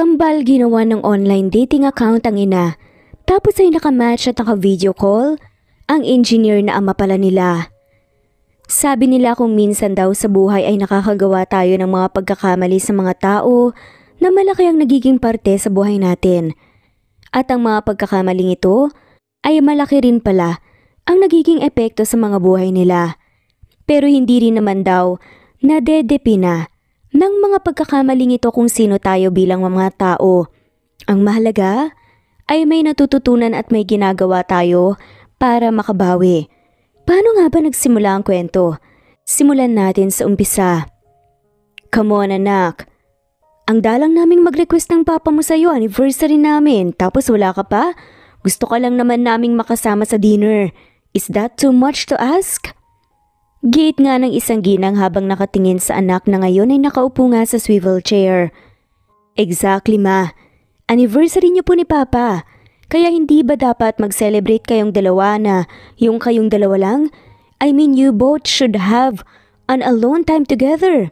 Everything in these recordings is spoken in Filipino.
Kambal ginawa ng online dating account ang ina. Tapos ay nakamatch at naka-video call ang engineer na ama pala nila. Sabi nila kung minsan daw sa buhay ay nakakagawa tayo ng mga pagkakamali sa mga tao na malaki ang nagiging parte sa buhay natin. At ang mga pagkakamaling ito ay malaki rin pala ang nagiging epekto sa mga buhay nila. Pero hindi rin naman daw nadedepina ng mga pagkakamaling ito kung sino tayo bilang mga tao. Ang mahalaga ay may natututunan at may ginagawa tayo para makabawi. Paano nga ba nagsimula ang kwento? Simulan natin sa umpisa. Come on anak. Ang dalang naming mag-request ng papa mo sa'yo, anniversary namin, tapos wala ka pa? Gusto ka lang naman naming makasama sa dinner. Is that too much to ask? Giit nga ng isang ginang habang nakatingin sa anak na ngayon ay nakaupo nga sa swivel chair. Exactly ma. Anniversary niyo po ni papa. Kaya hindi ba dapat mag-celebrate kayong dalawa na yung kayong dalawa lang? I mean you both should have an alone time together.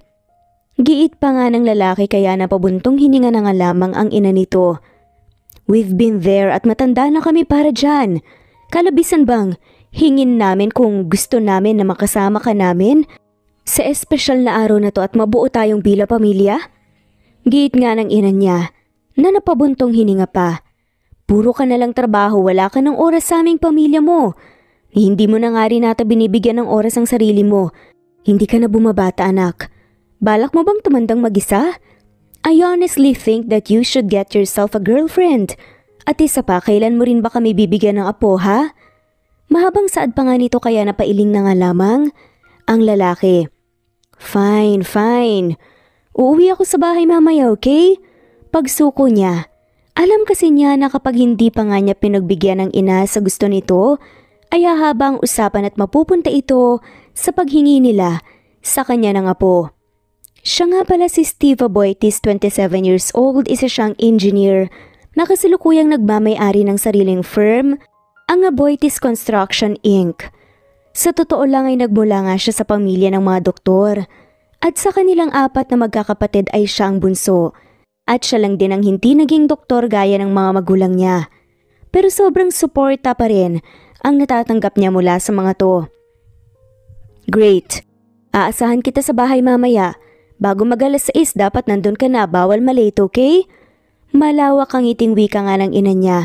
Giit pa nga ng lalaki kaya napabuntong hininga na nga lamang ang ina nito. We've been there at matanda na kami para dyan. Kalabisan bang hingin namin kung gusto namin na makasama ka namin sa espesyal na araw na to at mabuo tayong bilang pamilya? Giit nga ng ina niya na napabuntong hininga pa. Puro ka na lang trabaho, wala ka ng oras sa aming pamilya mo. Hindi mo na nga rin nata binibigyan ng oras ang sarili mo. Hindi ka na bumabata anak. Balak mo bang tumandang mag-isa? I honestly think that you should get yourself a girlfriend. At isa pa, kailan mo rin ba kami bibigyan ng apo ha? Mahabang saad pa nga nito kaya napailing na nga lamang ang lalaki. Fine, fine. Uuwi ako sa bahay mamaya, okay? Pagsuko niya. Alam kasi niya na kapag hindi pa nga niya pinagbigyan ng ina sa gusto nito, ay hahaba ang usapan at mapupunta ito sa paghingi nila sa kanya ng apo. Siya nga pala si Steve Aboitis, 27 years old, isa siyang engineer na kasalukuyang nagmamay-ari ng sariling firm, ang Aboitis Construction Inc. Sa totoo lang ay nagmula nga siya sa pamilya ng mga doktor at sa kanilang apat na magkakapatid ay siya ang bunso. At siya lang din ang hindi naging doktor gaya ng mga magulang niya. Pero sobrang suporta pa rin ang natatanggap niya mula sa mga to. Great. Aasahan kita sa bahay mamaya. Bago mag-alas 6 dapat nandun ka na, bawal malate, okay? Malawak ang iting wika nga ng ina niya.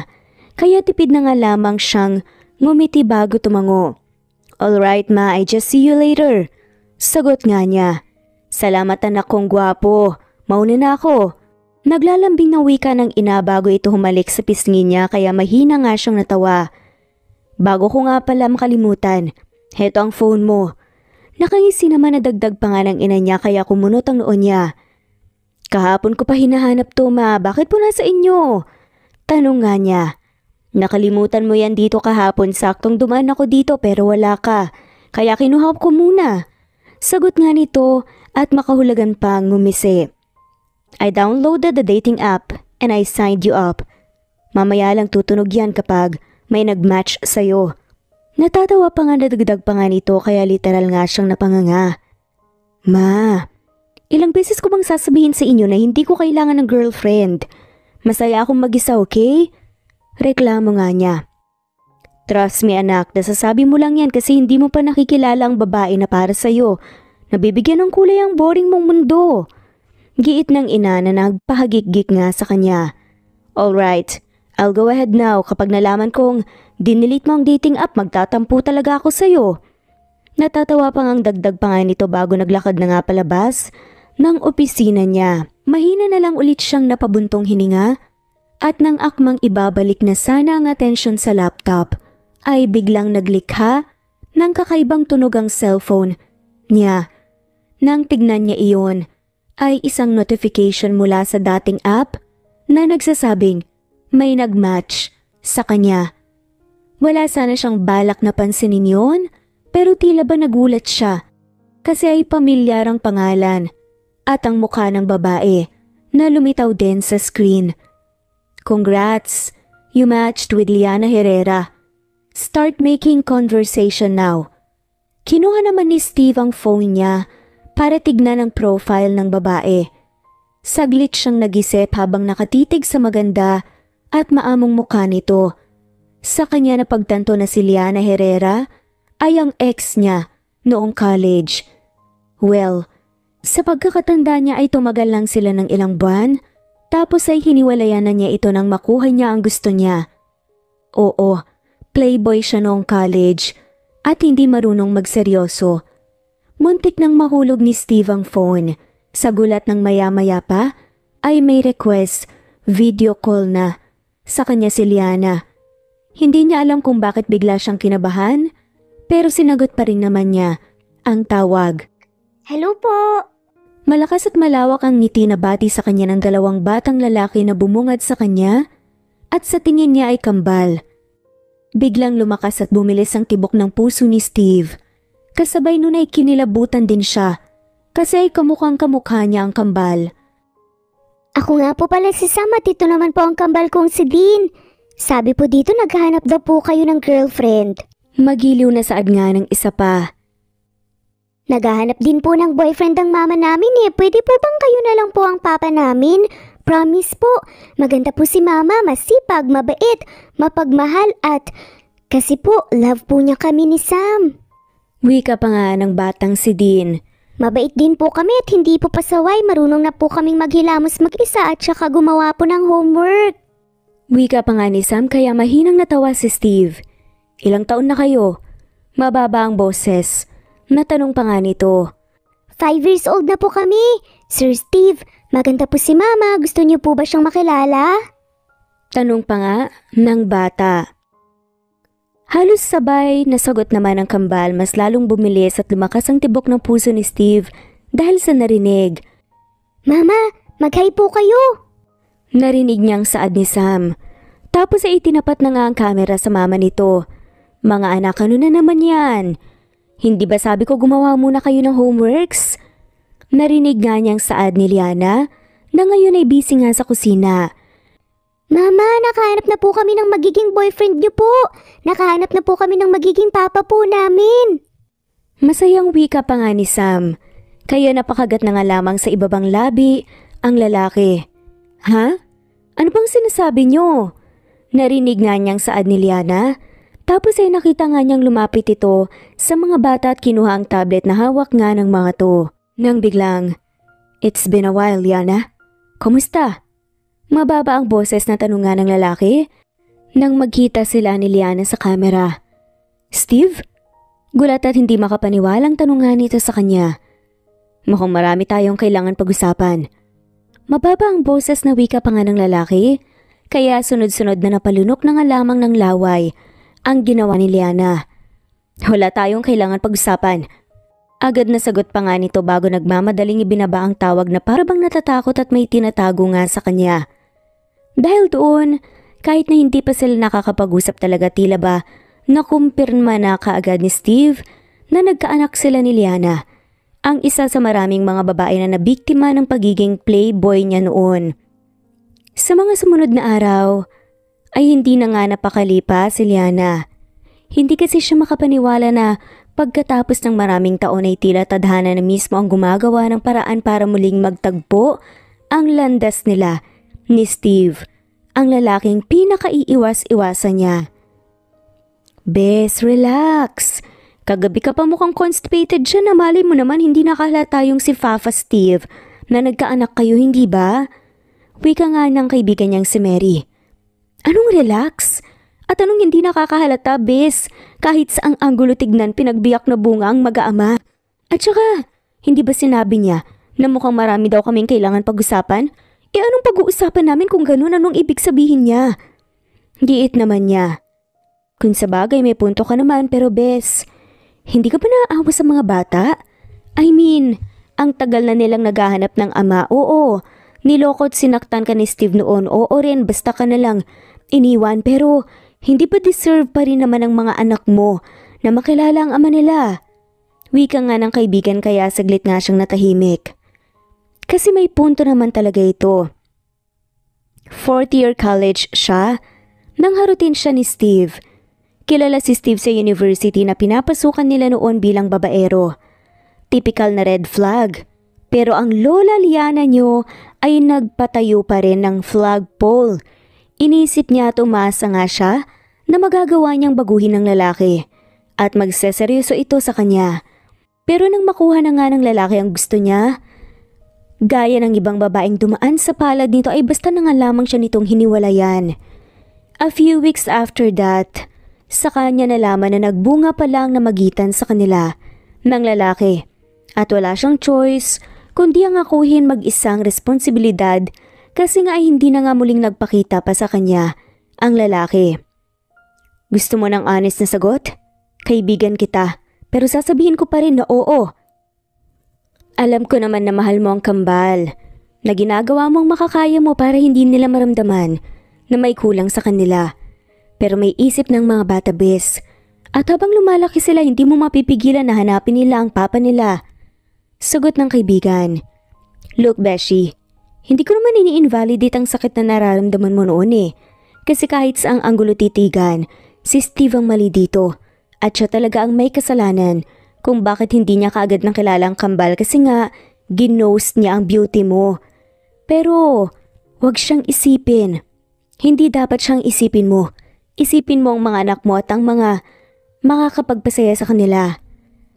Kaya tipid na nga lamang siyang ngumiti bago tumango. Alright ma, I just see you later. Sagot nga niya. Salamat anak kong gwapo. Mauna na ako. Naglalambing na wika ng ina bago ito humalik sa pisngi niya kaya mahina nga siyang natawa. Bago ko nga pala makalimutan, heto ang phone mo. Nakangisi naman na dagdag pa nga ng ina niya kaya kumunot ang noon niya. Kahapon ko pa hinahanap to ma, bakit po nasa inyo? Tanong nga niya. Nakalimutan mo yan dito kahapon, saktong dumaan ako dito pero wala ka, kaya kinuha ko muna. Sagot nga nito at makahulagan pang ngumisi. I downloaded the dating app and I signed you up. Mamaya lang tutunog yan kapag may nag-match sa'yo. Natatawa pa nga nadagdag pa nga nito kaya literal nga siyang napanganga. Ma, ilang beses ko bang sasabihin sa inyo na hindi ko kailangan ng girlfriend? Masaya akong mag-isa, okay? Reklamo nga niya. Trust me anak, nasasabi mo lang yan kasi hindi mo pa nakikilala ang babae na para sa'yo. Nabibigyan ng kulay ang boring mong mundo. Giit ng ina na nagpahagik-gik nga sa kanya. Alright, I'll go ahead now. Kapag nalaman kong dinilit mo ang dating app, magtatampo talaga ako sa'yo. Natatawa pa ngang dagdag pa nga nito bago naglakad na nga palabas ng opisina niya. Mahina na lang ulit siyang napabuntong hininga at nang akmang ibabalik na sana ang atensyon sa laptop ay biglang naglikha ng kakaibang tunog ang cellphone niya. Nang tignan niya iyon, ay isang notification mula sa dating app na nagsasabing may nag-match sa kanya. Wala sana siyang balak na pansinin yun, pero tila ba nagulat siya kasi ay pamilyarang pangalan at ang mukha ng babae na lumitaw din sa screen. Congrats! You matched with Liana Herrera. Start making conversation now. Kinuha naman ni Steve ang phone niya para tignan ang profile ng babae. Saglit siyang nag-isip habang nakatitig sa maganda at maamong mukha nito. Sa kanya napagtanto na si Liana Herrera ay ang ex niya noong college. Well, sa pagkakatanda niya ay tumagal lang sila ng ilang buwan, tapos ay hiniwalayan na niya ito nang makuha niya ang gusto niya. Oo, playboy siya noong college at hindi marunong magseryoso. Muntik nang mahulog ni Steve ang phone. Sa gulat ng maya-maya pa ay may request, video call na. Sa kanya si Liana. Hindi niya alam kung bakit bigla siyang kinabahan, pero sinagot pa rin naman niya ang tawag. Hello po! Malakas at malawak ang ngiti na bati sa kanya ng dalawang batang lalaki na bumungad sa kanya at sa tingin niya ay kambal. Biglang lumakas at bumilis ang tibok ng puso ni Steve. Kasabay nun ay kinilabutan din siya kasi ay kamukhang kamukha niya ang kambal. Ako nga po pala si Sam at ito naman po ang kambal kong si Dean. Sabi po dito naghahanap daw po kayo ng girlfriend. Magiliw na saad nga ng isa pa. Naghahanap din po ng boyfriend ang mama namin eh. Pwede po bang kayo na lang po ang papa namin? Promise po, maganda po si mama, masipag, mabait, mapagmahal at... Kasi po, love po niya kami ni Sam. Wika pa nga ng batang si Dean. Mabait din po kami at hindi po pasaway. Marunong na po kaming maghilamos mag-isa at saka gumawa po ng homework. Wika pa nga ni Sam kaya mahinang natawa si Steve. Ilang taon na kayo? Mababa ang boses. Natanong pa nga nito. 5 years old na po kami. Sir Steve, maganda po si mama. Gusto niyo po ba siyang makilala? Tanong pa nga ng bata. Halos sabay nasagot naman ang kambal, mas lalong bumilis at lumakas ang tibok ng puso ni Steve dahil sa narinig. Mama, mag-hi po kayo. Narinig niyang saad ni Sam. Tapos ay itinapat na nga ang kamera sa mama nito. Mga anak, ano na naman yan? Hindi ba sabi ko gumawa muna kayo ng homeworks? Narinig nga niyang saad ni Liana na ngayon ay busy nga sa kusina. Mama, nakahanap na po kami ng magiging boyfriend niyo po. Nakahanap na po kami ng magiging papa po namin. Masayang wika pa nga ni Sam. Kaya napakagat na nga lamang sa ibabang labi ang lalaki. Ha? Ano bang sinasabi niyo? Narinig nga niyang saad ni Liana. Tapos ay nakita nga niyang lumapit ito sa mga bata at kinuha ang tablet na hawak nga ng mga to. Nang biglang, "It's been a while, Liana. Kumusta?" Mababa ang boses na tanong nga ng lalaki nang magkita sila ni Liana sa kamera. "Steve?" Gulat at hindi makapaniwalang tanong nga nito sa kanya. "Mukhang marami tayong kailangan pag-usapan." Mababa ang boses na wika pa nga ng lalaki, kaya sunod-sunod na napalunok na nga lamang ng laway ang ginawa ni Liana. "Wala tayong kailangan pag-usapan." Agad na sagot pa nga nito bago nagmamadaling ibinaba ang tawag na parabang natatakot at may tinatago nga sa kanya. Dahil doon, kahit na hindi pa sila nakakapag-usap talaga tila ba, nakumpirma na kaagad ni Steve na nagkaanak sila ni Liana, ang isa sa maraming mga babae na nabiktima ng pagiging playboy niya noon. Sa mga sumunod na araw, ay hindi na nga napakalipa si Liana. Hindi kasi siya makapaniwala na pagkatapos ng maraming taon ay tila tadhana na mismo ang gumagawa ng paraan para muling magtagpo ang landas nila ni Steve, ang lalaking pinakaiiwas-iwasan niya. "Bes, relax. Kagabi ka pa mukhang constipated siya na malay mo naman hindi nakahalata yung si Fafa Steve na nagkaanak kayo, hindi ba?" Wika nga ng kaibigan niyang si Mary. "Anong relax? At anong hindi nakakahalata, bes? Kahit saang anggulo tignan pinagbiyak na bunga ang mag-aama. At saka, hindi ba sinabi niya na mukhang marami daw kaming kailangan pag-usapan? Anong pag-uusapan namin kung ganun? Anong ibig sabihin niya?" Giit naman niya. "Kung sa bagay may punto ka naman pero bes, hindi ka ba naaawa sa mga bata? I mean, ang tagal na nilang naghahanap ng ama, oo. Niloko at sinaktan ka ni Steve noon, oo rin, basta ka na lang iniwan, pero hindi ba deserve pa rin naman ng mga anak mo na makilala ang ama nila?" Wika nga ng kaibigan kaya saglit nga siyang natahimik. Kasi may punto naman talaga ito. 4th year college siya nang harutin siya ni Steve. Kilala si Steve sa university na pinapasukan nila noon bilang babaero. Typical na red flag. Pero ang lola Liana niyo ay nagpatayo pa rin ng flagpole. Inisip niya at umasa nga siya na magagawa niyang baguhin ng lalaki at magseseryoso ito sa kanya. Pero nang makuha na nga ng lalaki ang gusto niya, gaya ng ibang babaeng dumaan sa palad nito ay basta na nga lamang siya nitong hiniwalayan. A few weeks after that, sa kanya nalaman na nagbunga pa lang na magitan sa kanila ng lalaki at wala siyang choice kundi ang akuhin mag-isang responsibilidad kasi nga ay hindi na nga muling nagpakita pa sa kanya ang lalaki. Gusto mo ng honest na sagot? Kaibigan kita, pero sasabihin ko pa rin na oo. Alam ko naman na mahal mo ang kambal, na ginagawa mo ang makakaya mo para hindi nila maramdaman na may kulang sa kanila. Pero may isip ng mga bata bes. At habang lumalaki sila, hindi mo mapipigilan na hanapin nila ang papa nila. Sagot ng kaibigan. Look, Beshi, hindi ko naman ini-invalidate ang sakit na nararamdaman mo noon eh. Kasi kahit saang anggulo titigan, si Steve ang mali dito. At siya talaga ang may kasalanan kung bakit hindi niya kaagad nang kilala ang kambal kasi nga ginost niya ang beauty mo. Pero wag siyang isipin. Hindi dapat siyang isipin mo. Isipin mo ang mga anak mo at ang mga makakapagpasaya sa kanila.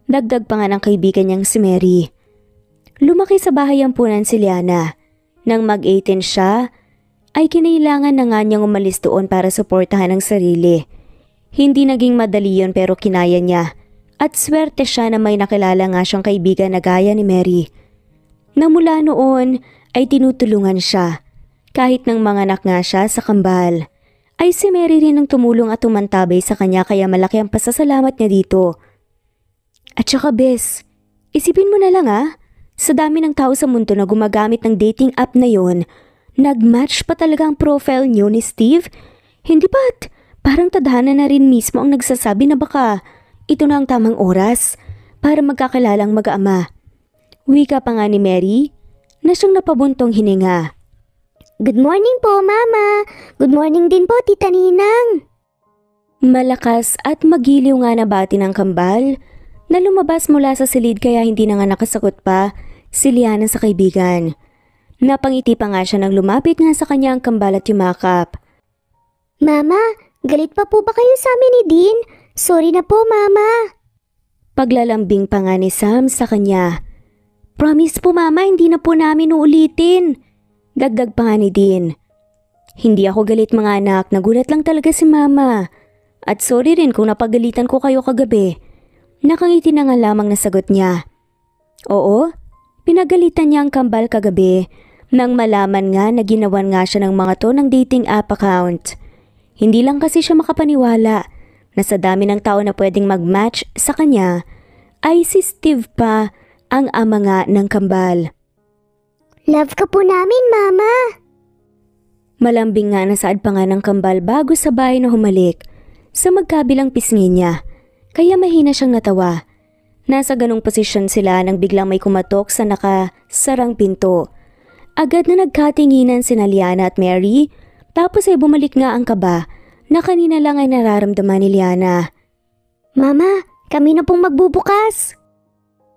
Dagdag pa nga ng kaibigan niyang si Mary. Lumaki sa bahay ampunan si Liana. Nang mag-18 siya, ay kinailangan na nga niyang umalis doon para suportahan ang sarili. Hindi naging madali yun pero kinaya niya. At swerte siya na may nakilala nga siyang kaibigan na gaya ni Mary. Na mula noon ay tinutulungan siya. Kahit nang manganak nga siya sa kambal, ay si Mary rin ang tumulong at tumantabay sa kanya kaya malaki ang pasasalamat niya dito. At saka bes, isipin mo na lang sa dami ng tao sa mundo na gumagamit ng dating app na yon, nag-match pa talaga ang profile niyo ni Steve? Hindi ba't parang tadhana na rin mismo ang nagsasabi na baka ito na ang tamang oras para magkakakilalang mag-ama. Wika pa nga ni Mary na siyang napabuntong hininga. Good morning po, Mama. Good morning din po, Tita Ninang. Malakas at magiliw nga na bati ng kambal na lumabas mula sa silid kaya hindi na nga nakasagot pa si Liana sa kaibigan. Napangiti pa nga siya nang lumapit nga sa kanya ang kambal at yumakap. Mama, galit pa po ba kayo sa amin ni Dean? Sorry na po, Mama. Paglalambing pa nga ni Sam sa kanya. Promise po, Mama, hindi na po namin uulitin. Dagdag pa nga ni Dean. Hindi ako galit mga anak, nagulat lang talaga si Mama. At sorry rin kung napagalitan ko kayo kagabi. Nakangiti na nga lamang na sagot niya. Oo, pinagalitan niya ang kambal kagabi nang malaman nga na ginawan nga siya ng mga to ng dating app account. Hindi lang kasi siya makapaniwala na sa dami ng tao na pwedeng mag-match sa kanya ay si Steve pa ang ama nga ng kambal. Love ka po namin, Mama. Malambing nga nasaad pa nga ng kambal bago sa bahay na humalik sa magkabilang pisngi niya. Kaya mahina siyang natawa. Nasa ganong posisyon sila nang biglang may kumatok sa nakasarang pinto. Agad na nagkatinginan sina Liana at Mary, tapos ay bumalik nga ang kaba na kanina lang ay nararamdaman ni Liana. Mama, kami na pong magbubukas.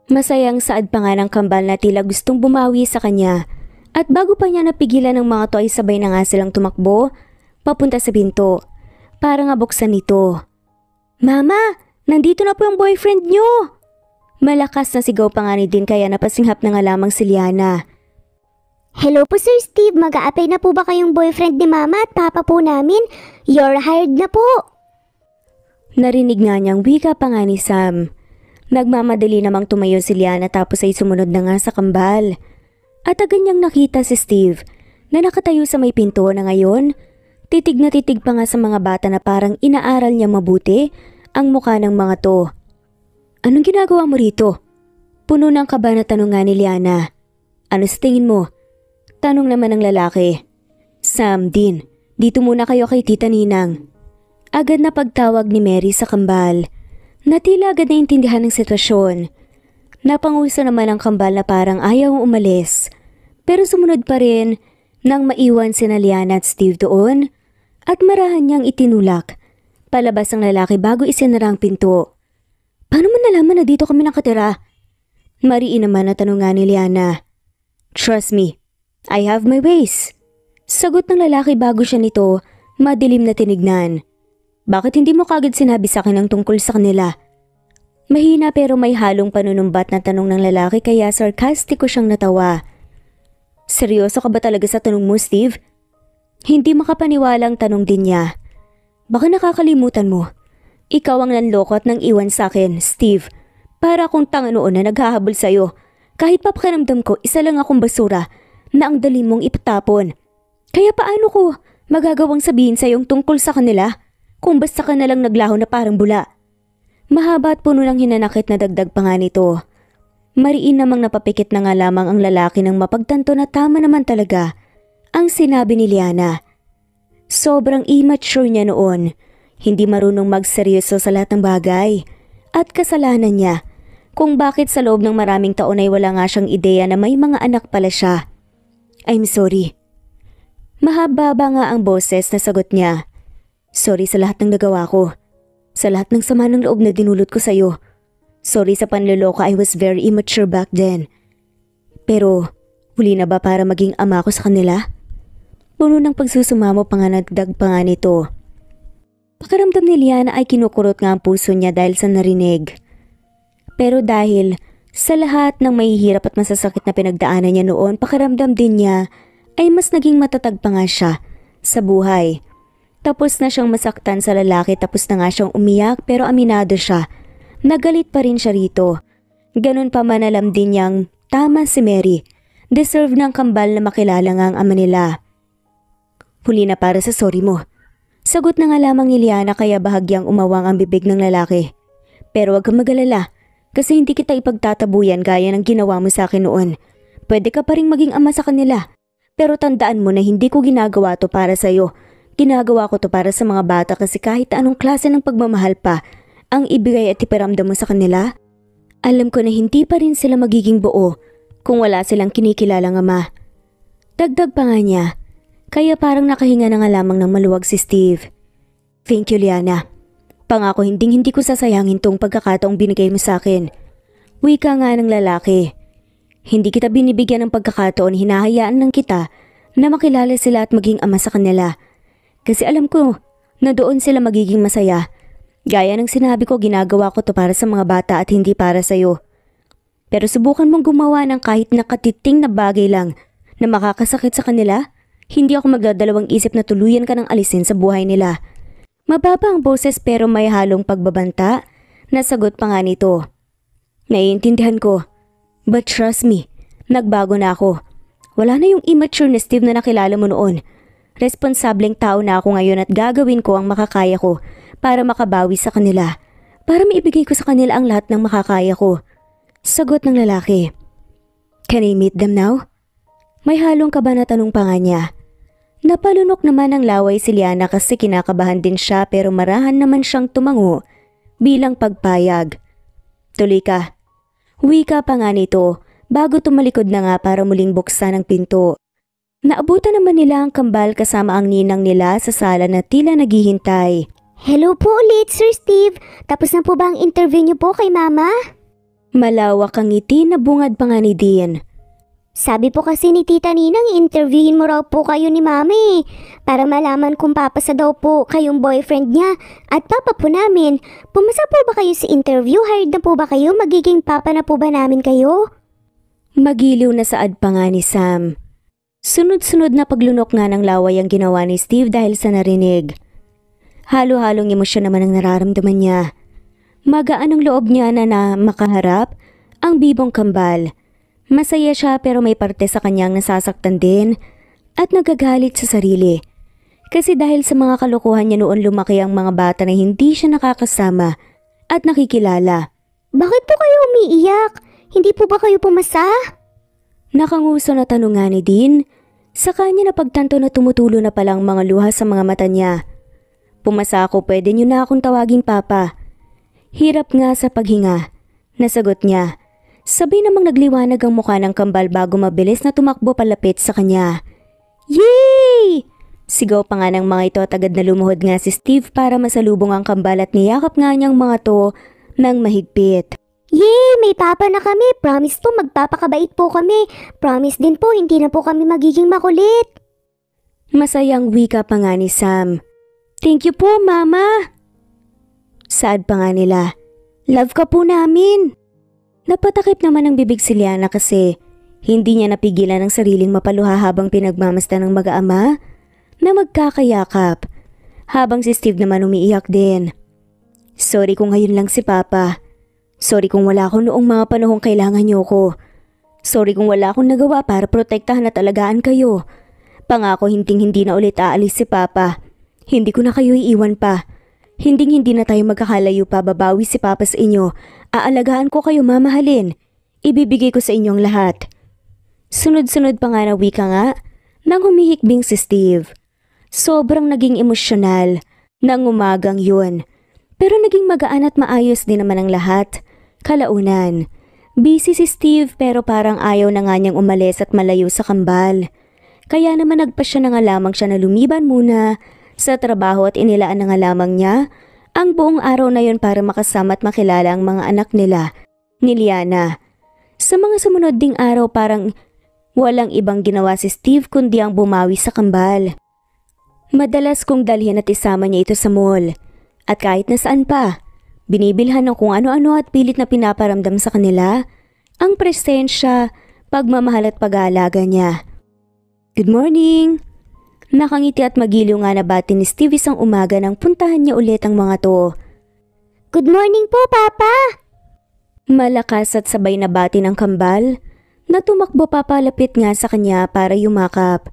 Masayang saad pa nga ng kambal na tila gustong bumawi sa kanya. At bago pa niya napigilan ng mga to ay sabay na nga silang tumakbo papunta sa pinto para nga buksan nito. Mama! Nandito na po yung boyfriend nyo! Malakas na sigaw pa nga ni Dean kaya napasinghap na nga lamang si Liana. Hello po Sir Steve, mag-a-apply na po ba kayong boyfriend ni Mama at Papa po namin? You're hired na po! Narinig nga niyang wika pa nga ni Sam. Nagmamadali namang tumayo si Liana tapos ay sumunod na nga sa kambal. At agad niyang nakita si Steve na nakatayo sa may pinto na ngayon. Titig na titig pa nga sa mga bata na parang inaaral niya mabuti ang mukha ng mga to. Anong ginagawa mo rito? Puno ng kaba na tanong nga ni Liana. Ano sa tingin mo? Tanong naman ng lalaki. Sam, Dean, dito muna kayo kay Tita Ninang. Agad na pagtawag ni Mary sa kambal. Na tila agad na intindihan ng sitwasyon. Napanguso naman ang kambal na parang ayaw umalis. Pero sumunod pa rin nang maiwan sina Liana at Steve doon at marahan niyang itinulak. Palabas ang lalaki bago isinara ang pinto. Paano mo nalaman na dito kami nakatira? Mariin naman na tanong nga ni Liana. Trust me, I have my ways. Sagot ng lalaki bago siya nito madilim na tinignan. Bakit hindi mo kagad sinabi sa akin ang tungkol sa kanila? Mahina pero may halong panunumbat na tanong ng lalaki kaya sarkastiko siyang natawa. Seryoso ka ba talaga sa tanong mo, Steve? Hindi makapaniwalang tanong din niya. Baka nakakalimutan mo. Ikaw ang nanloko at nang iwan sa akin, Steve. Para akong tanga noon na naghahabol sa'yo. Kahit papakiramdam ko, isa lang akong basura na ang dali mong ipatapon. Kaya paano ko magagawang sabihin sa iyong tungkol sa kanila kung basta ka nalang naglaho na parang bula? Mahaba at puno ng hinanakit na dagdag pa nga nito. Mariin namang napapikit na nga lamang ang lalaki ng mapagtanto na tama naman talaga ang sinabi ni Liana. Sobrang immature niya noon, hindi marunong magseryoso sa lahat ng bagay at kasalanan niya kung bakit sa loob ng maraming taon ay wala nga siyang ideya na may mga anak pala siya. I'm sorry. Mahababa nga ang boses na sagot niya. Sorry sa lahat ng nagawa ko. Sa lahat ng sama ng loob na dinulot ko sa'yo. Sorry sa panloloko, I was very immature back then. Pero, huli na ba para maging ama ko sa kanila? Puno ng pagsusumamo pa nga nagdag pa nga nito. Pakiramdam ni Liana ay kinukurot nga ang puso niya dahil sa narinig. Pero dahil sa lahat ng mahihirap at masasakit na pinagdaanan niya noon, pakiramdam din niya ay mas naging matatag pa nga siya sa buhay. Tapos na siyang masaktan sa lalaki, tapos na nga siyang umiyak pero aminado siya. Nagalit pa rin siya rito. Ganun pa man alam din niyang tama si Mary. Deserve ng kambal na makilala nga ang ama nila. Huli na para sa sorry mo. Sagot na nga lamang ni Liana kaya bahagyang umawang ang bibig ng lalaki. Pero wag kang mag-alala kasi hindi kita ipagtatabuyan gaya ng ginawa mo sa akin noon. Pwede ka pa rin maging ama sa kanila. Pero tandaan mo na hindi ko ginagawa to para sa'yo. Ginagawa ko to para sa mga bata kasi kahit anong klase ng pagmamahal pa ang ibigay at iparamdam mo sa kanila, alam ko na hindi pa rin sila magiging buo kung wala silang kinikilalang ama. Dagdag pa nga niya, kaya parang nakahinga na nga lamang ng maluwag si Steve. Thank you, Liana. Pangako hindi ko sasayangin tong pagkakataong binigay mo sa akin. Wika nga ng lalaki. Hindi kita binibigyan ng pagkakataon, hinahayaan lang kita na makilala sila at maging ama sa kanila. Kasi alam ko na doon sila magiging masaya. Gaya ng sinabi ko, ginagawa ko to para sa mga bata at hindi para sa'yo. Pero subukan mong gumawa ng kahit nakatiting na bagay lang na makakasakit sa kanila, hindi ako magdadalawang isip na tuluyan ka ng alisin sa buhay nila. Mababa ang boses pero may halong pagbabanta na sagot pa nga nito. Naiintindihan ko. But trust me, nagbago na ako. Wala na yung immature na Steve na nakilala mo noon. Responsableng tao na ako ngayon at gagawin ko ang makakaya ko para makabawi sa kanila. Para maibigay ko sa kanila ang lahat ng makakaya ko. Sagot ng lalaki. Can I meet them now? May halong kaba na tanong pa nga niya. Napalunok naman ang laway si Liana kasi kinakabahan din siya pero marahan naman siyang tumango bilang pagpayag. Tuloy ka. Wika pa nga nito bago tumalikod na nga para muling buksan ang pinto. Naabutan naman nila ang kambal kasama ang ninang nila sa sala na tila naghihintay. Hello po ulit, Sir Steve. Tapos na po ba ang interview niyo po kay Mama? Malawak ang ngiti na bungad pa nga ni Dean. Sabi po kasi ni Tita Ninang, interviewin mo raw po kayo ni Mami para malaman kung papasa daw po kayong boyfriend niya at papa po namin. Pumasa po ba kayo sa interview? Hired na po ba kayo? Magiging papa na po ba namin kayo? Magiliw na saad pa nga ni Sam. Sunod-sunod na paglunok nga ng laway ang ginawa ni Steve dahil sa narinig. Halo-halong emosyon naman ang nararamdaman niya. Magaan ang loob niya na makaharap ang bibong kambal. Masaya siya pero may parte sa kanyang nasasaktan din at nagagalit sa sarili. Kasi dahil sa mga kalokohan niya noon lumaki ang mga bata na hindi siya nakakasama at nakikilala. Bakit po kayo umiiyak? Hindi po ba kayo pumasa? Nakanguso na tanong nga ni Dean. Sa kanya napagtanto na tumutulo na palang mga luha sa mga mata niya. Pumasa ako, pwede niyo na akong tawaging papa. Hirap nga sa paghinga. Nasagot niya. Sabay namang nagliwanag ang mukha ng kambal bago mabilis na tumakbo palapit sa kanya. Yay! Sigaw pa nga ng mga ito at agad na lumuhod nga si Steve para masalubong ang kambal at niyakap nga niyang mga to ng mahigpit. Yay! May papa na kami. Promise po magpapakabait po kami. Promise din po hindi na po kami magiging makulit. Masayang wika pa nga ni Sam. Thank you po, Mama! Saad pa nga nila. Love ka po namin! Napatakip naman ang bibig si Liana kasi hindi niya napigilan ang sariling mapaluha habang pinagmamasdan ng mag-aama na magkakayakap habang si Steve naman umiiyak din. Sorry kung ngayon lang si Papa. Sorry kung wala ako noong mga panahong kailangan niyo ko. Sorry kung wala akong nagawa para protektahan at alagaan kayo. Pangako hindi na ulit aalis si Papa. Hindi ko na kayo iiwan pa. Hindi na tayo magkakalayo pa, babawi si Papa sa inyo. Aalagaan ko kayo, mamahalin. Ibibigay ko sa inyong lahat. Sunod-sunod pa nga na wika nga nang humihikbing si Steve. Sobrang naging emosyonal ng umagang yun. Pero naging magaan at maayos din naman ang lahat. Kalaunan, busy si Steve pero parang ayaw na nga niyang umalis at malayo sa kambal. Kaya naman nagpasya na nga lamang siya na lumiban muna sa trabaho at inilaan na nga lamang niya ang buong araw na yun para makasama at makilala ang mga anak nila ni Liana. Sa mga sumunod ding araw parang walang ibang ginawa si Steve kundi ang bumawi sa kambal. Madalas kong dalhin at isama niya ito sa mall. At kahit nasaan pa, binibilhan ng kung ano-ano at pilit na pinaparamdam sa kanila ang presensya, pagmamahal at pag-aalaga niya. Good morning! Nakangiti at magiliw nga na bati ni Steve isang umaga nang puntahan niya ulit ang mga to. Good morning po, Papa! Malakas at sabay na bati ng kambal na tumakbo papalapit nga sa kanya para yumakap.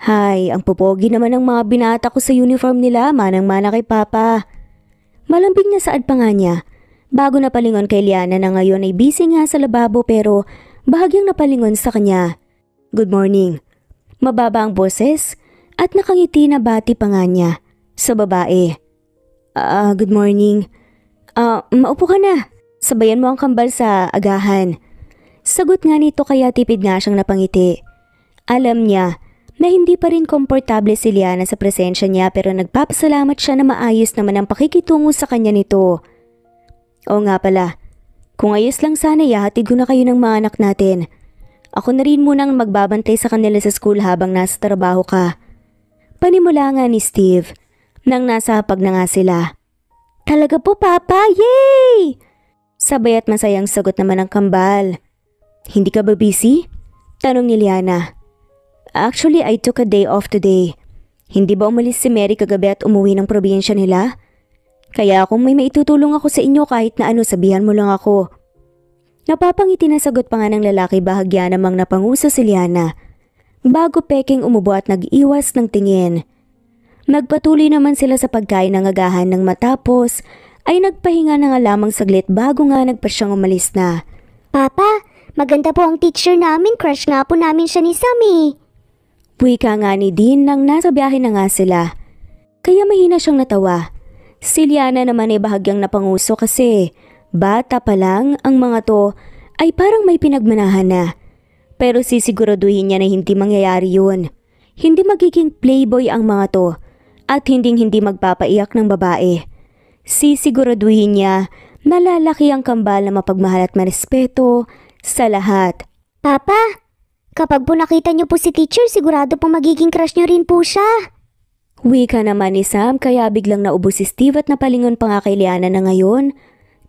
Hay, ang pupogi naman ng mga binata ko sa uniform nila, manang-mana kay Papa. Malambing na saad pa nga niya, bago napalingon kay Liana na ngayon ay busy nga sa lababo pero bahagyang napalingon sa kanya. Good morning. Mababa ang boses at nakangiti na bati pa nga niya sa babae. Good morning. Maupo ka na. Sabayan mo ang kambal sa agahan. Sagot nga nito kaya tipid nga siyang napangiti. Alam niya na hindi pa rin komportable si Liana sa presensya niya pero nagpapasalamat siya na maayos naman ang pakikitungo sa kanya nito. Oo nga pala, kung ayos lang sana ihahatid ko na kayo ng mga anak natin. Ako na rin munang magbabantay sa kanila sa school habang nasa trabaho ka. Panimula nga ni Steve nang nasa hapag na nga sila. Talaga po, Papa! Yay! Sabay at masayang sagot naman ng kambal. Hindi ka ba busy? Tanong ni Liana. Actually, I took a day off today. Hindi ba umalis si Mary kagabi at umuwi ng probinsya nila? Kaya kung may maitutulong ako sa inyo kahit na ano, sabihan mo lang ako. Napapangiti na sagot pa nga ng lalaki bahagya namang napangusa si Liana. Bago peking umubo at nag-iwas ng tingin. Nagpatuloy naman sila sa pagkain ng agahan ng matapos ay nagpahinga na nga lamang saglit bago nga nagpasyang umalis na. Papa, maganda po ang teacher namin. Crush nga po namin siya ni Sammy. Wika nga ni Dean nang nasa biyahe na nga sila. Kaya mahina siyang natawa. Si Liana naman ay bahagyang napanguso kasi bata pa lang ang mga to ay parang may pinagmanahan na. Pero sisiguraduhin niya na hindi mangyayari yun. Hindi magiging playboy ang mga to at hindi magpapaiyak ng babae. Sisiguraduhin niya na lalaki ang kambal na mapagmahal at marespeto sa lahat. Papa, kapag po nakita niyo po si teacher, sigurado po magiging crush niyo rin po siya. Wika naman ni Sam kaya biglang naubo si Steve at napalingon pa nga kay Liana na ngayon.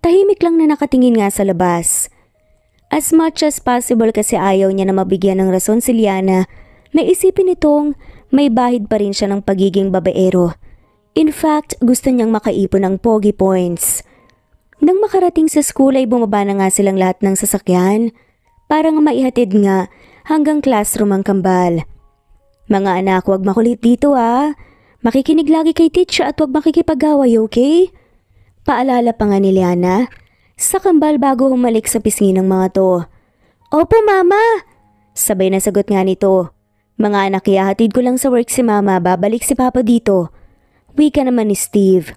Tahimik lang na nakatingin nga sa labas. As much as possible kasi ayaw niya na mabigyan ng rason si Liana, naisipin itong may bahid pa rin siya ng pagiging babaero. In fact, gusto niyang makaipon ng pogi points. Nang makarating sa school ay bumaba na nga silang lahat ng sasakyan para nga maihatid nga hanggang classroom ang kambal. Mga anak, huwag makulit dito ah. Makikinig lagi kay teacher at huwag makikipag-away, okay? Paalala pa nga ni Liana sa kambal bago humalik sa pisngi ng mga to. Opo, Mama! Sabay na sagot nga nito. Mga anak, ihahatid ko lang sa work si Mama, babalik si Papa dito. Wika naman ni Steve.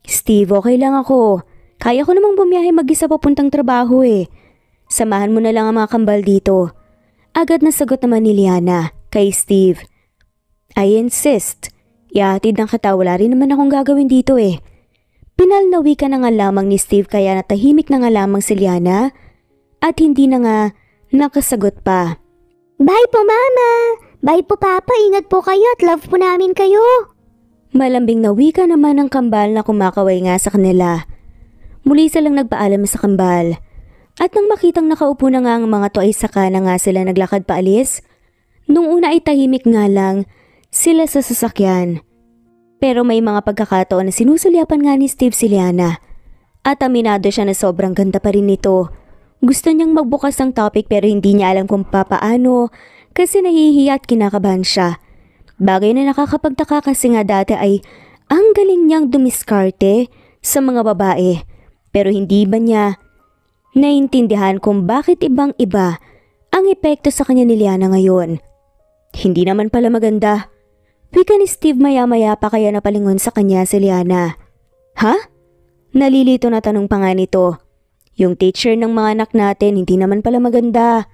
Steve, okay lang ako. Kaya ko namang bumiyahe mag-isa papuntang trabaho eh. Samahan mo na lang ang mga kambal dito. Agad na sagot naman ni Liana kay Steve. I insist. Ihahatid ng kita, wala rin naman akong gagawin dito eh. Pinalnawi ka na nga lamang ni Steve kaya natahimik na nga lamang si Liana at hindi na nga nakasagot pa. Bye po, Mama! Bye po, Papa! Ingat po kayo at love po namin kayo! Malambing na wika naman ng kambal na kumakaway nga sa kanila. Muli silang nagpaalam sa kambal. At nang makitang nakaupo na nga ang mga to ay saka na nga sila naglakad paalis, nung una ay tahimik nga lang sila sa sasakyan. Pero may mga pagkakataon na sinusulyapan nga ni Steve si Liana. At aminado siya na sobrang ganda pa rin nito. Gusto niyang magbukas ng topic pero hindi niya alam kung papaano kasi nahihiya at kinakabahan siya. Bagay na nakakapagtaka kasi nga dati ay ang galing niyang dumiskarte sa mga babae. Pero hindi ba niya naintindihan kung bakit ibang-iba ang epekto sa kanya ni Liana ngayon? Hindi naman pala maganda. Wika ni Steve maya-maya pa kaya napalingon sa kanya si Liana. Ha? Nalilito na tanong pa nga nito. Yung teacher ng mga anak natin hindi naman pala maganda.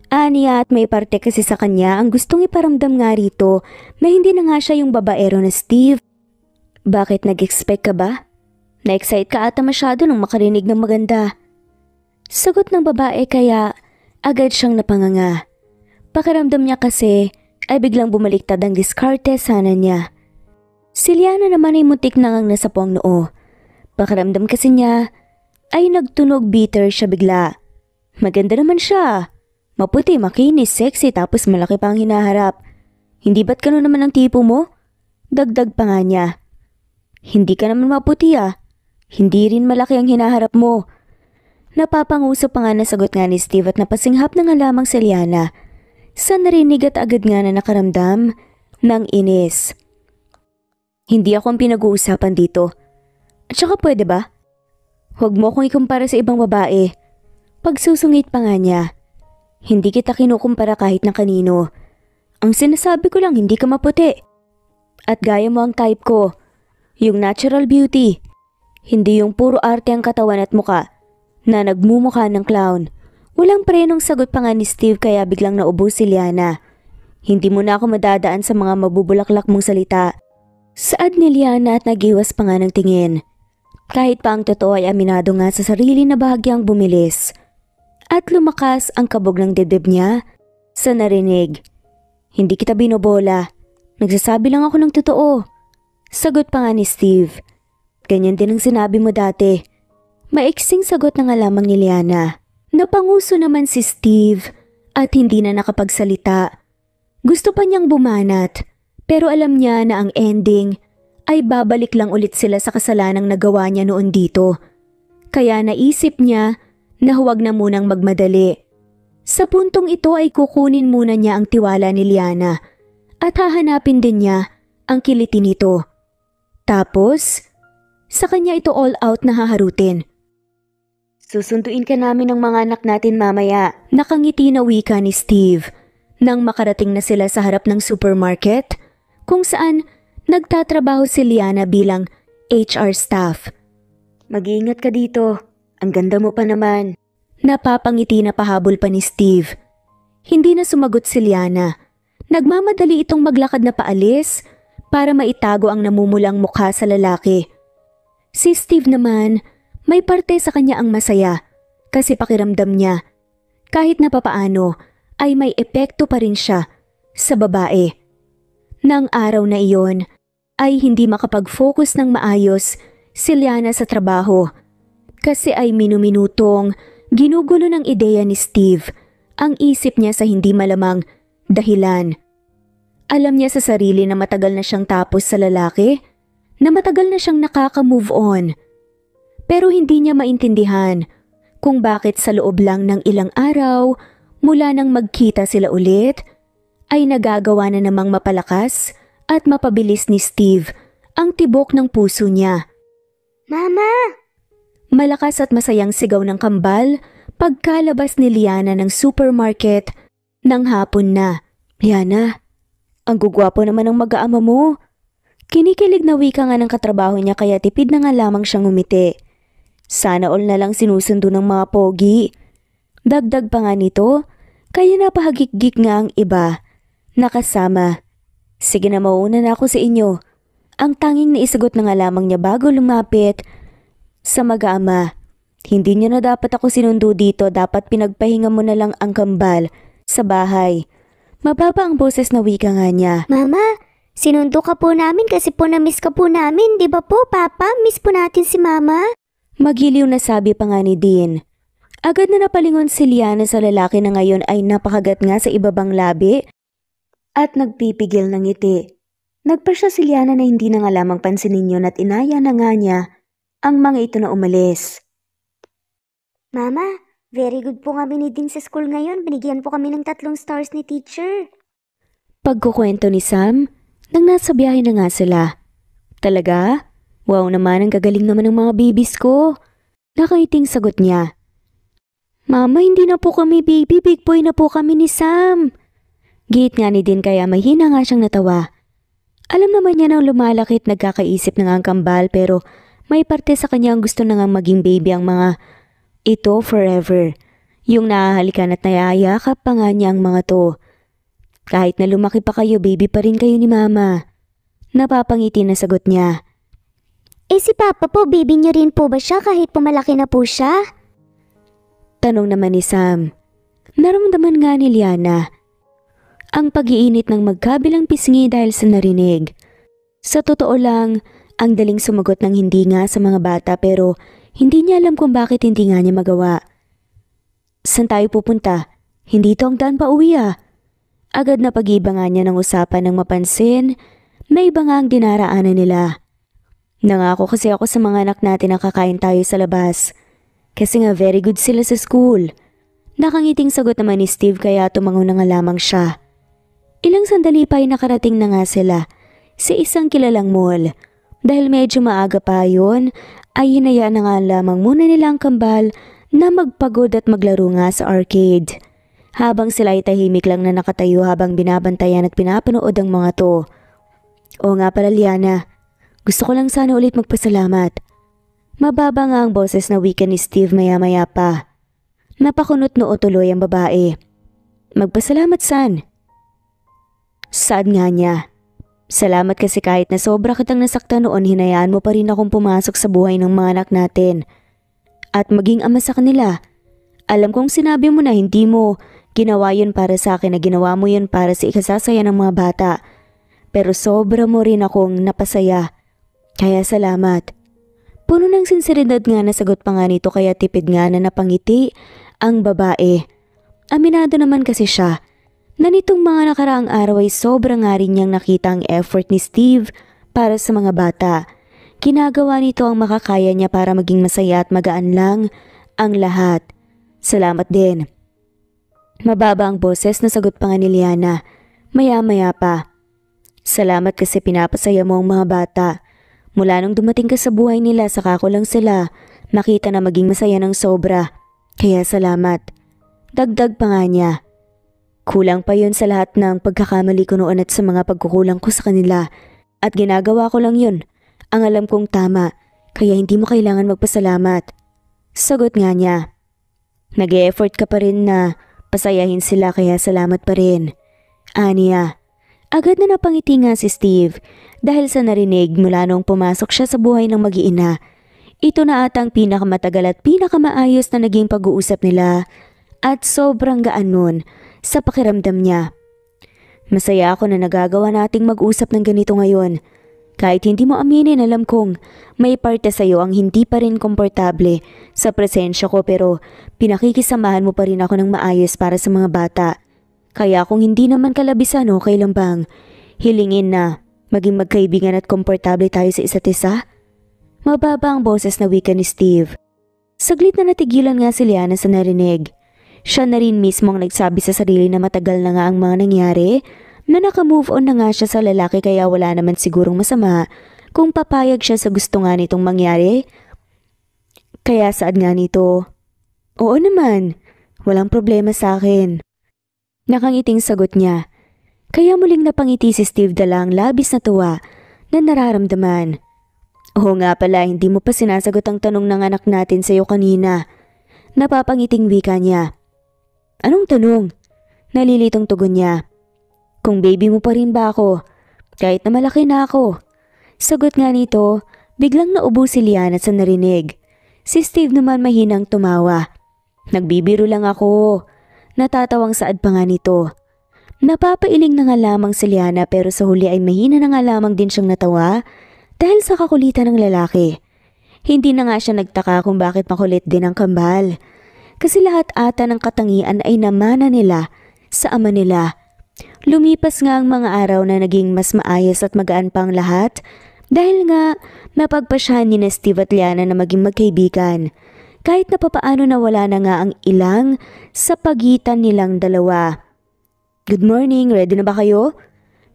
Aniya at may parte kasi sa kanya ang gustong iparamdam nga rito na hindi na nga siya yung babaero na Steve. Bakit nag-expect ka ba? Na-excite ka ata masyado nung makarinig ng maganda. Sagot ng babae kaya agad siyang napanganga. Pakiramdam niya kasi ay biglang bumaliktad ang diskarte sana niya. Si Liana naman ay muntik na ngang nasa puwang noo. Pakiramdam kasi niya ay nagtunog bitter siya bigla. Maganda naman siya. Maputi, makinis, sexy tapos malaki pa ang hinaharap. Hindi ba't gano'n naman ang tipo mo? Dagdag pa nga niya. Hindi ka naman maputi ah. Hindi rin malaki ang hinaharap mo. Napapanguso pa nga na sagot nga ni Steve at napasinghap na nga lamang si Liana. Sa narinig at agad nga na nakaramdam ng inis. Hindi ako ang pinag-uusapan dito. At saka pwede ba? Huwag mo akong ikumpara sa ibang babae. Pagsusungit pa nga niya. Hindi kita kinukumpara kahit na kanino. Ang sinasabi ko lang hindi ka maputi. At gaya mo ang type ko. Yung natural beauty. Hindi yung puro arte ang katawan at muka na nagmumukha ng clown. Walang prenong sagot pa nga ni Steve kaya biglang naubo si Liana. Hindi mo na ako madadaan sa mga mabubulaklak mong salita. Saad ni Liana at nagiwas pa nga ng tingin. Kahit pa ang totoo ay aminado nga sa sarili na bahagyang bumilis. At lumakas ang kabog ng dibdib niya sa narinig. Hindi kita binobola. Nagsasabi lang ako ng totoo. Sagot pa nga ni Steve. Ganyan din ang sinabi mo dati. Maiksing sagot na nga lamang ni Liana. Napanguso naman si Steve at hindi na nakapagsalita. Gusto pa niyang bumanat pero alam niya na ang ending ay babalik lang ulit sila sa kasalanang nagawa niya noon dito. Kaya naisip niya na huwag na munang magmadali. Sa puntong ito ay kukunin muna niya ang tiwala ni Liana at hahanapin din niya ang kiliti nito. Tapos, sa kanya ito all out na haharutin. Susunduin ka namin ng mga anak natin mamaya. Nakangiti na wika ni Steve nang makarating na sila sa harap ng supermarket kung saan nagtatrabaho si Liana bilang HR staff. Mag-iingat ka dito. Ang ganda mo pa naman. Napapangiti na pahabol pa ni Steve. Hindi na sumagot si Liana. Nagmamadali itong maglakad na paalis para maitago ang namumulang mukha sa lalaki. Si Steve naman, may parte sa kanya ang masaya kasi pakiramdam niya kahit na papaano ay may epekto pa rin siya sa babae. Nang araw na iyon ay hindi makapag-focus ng maayos si Liana sa trabaho kasi ay minuminutong ginugulo ng ideya ni Steve ang isip niya sa hindi malamang dahilan. Alam niya sa sarili na matagal na siyang tapos sa lalaki, na matagal na siyang nakaka-move on. Pero hindi niya maintindihan kung bakit sa loob lang ng ilang araw mula nang magkita sila ulit ay nagagawa na namang mapalakas at mapabilis ni Steve ang tibok ng puso niya. Mama! Malakas at masayang sigaw ng kambal pagkalabas ni Liana ng supermarket ng hapon na. Liana, ang gugwapo naman ng mag-aama mo. Kinikilig na wika nga ng katrabaho niya kaya tipid na nga lamang siyang umiti. Sana all na lang sinusundo ng mga pogi. Dagdag pa nga nito, kaya napahagik-gik nga ang iba. Nakasama. Sige na mauna na ako sa inyo. Ang tanging naisagot na nga lamang niya bago lumapit sa mag-ama. Hindi niya na dapat ako sinundo dito, dapat pinagpahinga mo na lang ang kambal sa bahay. Mababa ang boses na wika nga niya. Mama, sinundo ka po namin kasi po na-miss ka po namin. Di ba po, Papa? Miss po natin si Mama. Magiliw na sabi pa nga ni Dean. Agad na napalingon si Liana sa lalaki na ngayon ay napakagat nga sa ibabang labi at nagpipigil ng ngiti. Nagpasya si Liana na hindi na nga lamang pansinin yun at inaya na nga niya ang mga ito na umalis. Mama, very good po kami ni Dean sa school ngayon. Binigyan po kami ng 3 stars ni teacher. Pagkukwento ni Sam, nang nasa biyahe na nga sila. Talaga? Wow naman, ang gagaling naman ng mga babies ko. Nakaiting sagot niya. Mama, hindi na po kami baby, big boy na po kami ni Sam. Gihit nga ni Dean kaya mahina nga siyang natawa. Alam naman niya nang lumalakit nagkakaisip na nga ang kambal pero may parte sa kanya ang gusto na nga maging baby ang mga ito forever. Yung nahahalikan at nayayakap pa nga niya ang mga to. Kahit na lumaki pa kayo, baby pa rin kayo ni Mama. Napapangiti na sagot niya. Eh si Papa po, baby niyo rin po ba siya kahit pumalaki na po siya? Tanong naman ni Sam. Naramdaman nga ni Liana ang pag-iinit ng magkabilang pisngi dahil sa narinig. Sa totoo lang, ang daling sumagot ng hindi nga sa mga bata pero hindi niya alam kung bakit hindi nga niya magawa. Saan tayo pupunta? Hindi ito ang daan pa uwi ah. Agad na pag-iba nga niya ng usapan nang mapansin na iba nga ang dinaraanan nila. Nangako kasi ako sa mga anak natin na kakain tayo sa labas. Kasi nga very good sila sa school. Nakangiting sagot naman ni Steve kaya tumango na nga lamang siya. Ilang sandali pa ay nakarating na nga sila sa isang kilalang mall. Dahil medyo maaga pa yun, ay hinayaan na nga lamang muna nila ang kambal na magpagod at maglaro nga sa arcade. Habang sila ay tahimik lang na nakatayo habang binabantayan at pinapanood ang mga to. O nga pala Liana, gusto ko lang sana ulit magpasalamat. Mababa nga ang boses na wika ni Steve maya-maya pa. Napakunot noo tuloy ang babae. Magpasalamat saan? Saad nga niya. Salamat kasi kahit na sobra kitang nasaktan noon, hinayaan mo pa rin akong pumasok sa buhay ng mga anak natin. At maging ama sa kanila. Alam kong sinabi mo na hindi mo ginawa yun para sa akin, na ginawa mo yun para sa ikasasaya ng mga bata. Pero sobra mo rin akong napasaya. Kaya salamat. Puno ng sinseridad nga na sagot pa nga nito kaya tipid nga na napangiti ang babae. Aminado naman kasi siya na nitong mga nakaraang araw ay sobrang nga rin niyang nakita ang effort ni Steve para sa mga bata. Ginagawa nito ang makakaya niya para maging masaya at magaan lang ang lahat. Salamat din. Mababa ang boses na sagot pa nga ni Liana. Maya-maya pa. Salamat kasi pinapasaya mo ang mga bata. Mula nung dumating ka sa buhay nila, saka ko lang sila nakita na maging masaya ng sobra. Kaya salamat. Dagdag pa nga niya. Kulang pa yun sa lahat ng pagkakamali ko noon at sa mga pagkukulang ko sa kanila. At ginagawa ko lang yun. Ang alam kong tama, kaya hindi mo kailangan magpasalamat. Sagot nga niya. Nag-e-effort ka pa rin na pasayahin sila kaya salamat pa rin. Aniya. Agad na napangiti nga si Steve dahil sa narinig mula nung pumasok siya sa buhay ng mag-iina. Ito na atang pinakamatagal at pinakamaayos na naging pag-uusap nila at sobrang gaan nun sa pakiramdam niya. Masaya ako na nagagawa nating mag-usap ng ganito ngayon. Kahit hindi mo aminin, alam kong may parte sa'yo ang hindi pa rin komportable sa presensya ko pero pinakikisamahan mo pa rin ako ng maayos para sa mga bata. Kaya kung hindi naman kalabisan, okay lang bang hilingin na maging magkaibigan at komportable tayo sa isa't isa? Mababa ang boses na wika ni Steve. Saglit na natigilan nga si Liana sa narinig. Siya na rin mismo ang nagsabi sa sarili na matagal na nga ang mga nangyari, na naka-move on na nga siya sa lalaki kaya wala naman sigurong masama kung papayag siya sa gusto nga nitong mangyari. Kaya saad nga nito, oo naman, walang problema sa akin. Nakangiting sagot niya. Kaya muling napangiti si Steve dalang labis na tuwa na nararamdaman. Oo nga pala, hindi mo pa sinasagot ang tanong ng anak natin sa iyo kanina. Napapangiting wika niya. Anong tanong? Nalilitong tugon niya. Kung baby mo pa rin ba ako? Kahit na malaki na ako. Sagot nga nito, biglang naubo si Liana sa narinig. Si Steve naman mahinang tumawa. Nagbibiro lang ako. Natatawang saad pa nga nito. Napapailing na nga lamang si Liana pero sa huli ay mahina na nga lamang din siyang natawa dahil sa kakulitan ng lalaki. Hindi na nga siya nagtaka kung bakit makulit din ang kambal. Kasi lahat ata ng katangian ay namana nila sa ama nila. Lumipas nga ang mga araw na naging mas maayos at magaan pang lahat dahil nga napagpasyahan ni na Steve at Liana na maging magkaibigan. Kahit na papaano nawala na nga ang ilang sa pagitan nilang dalawa. Good morning, ready na ba kayo?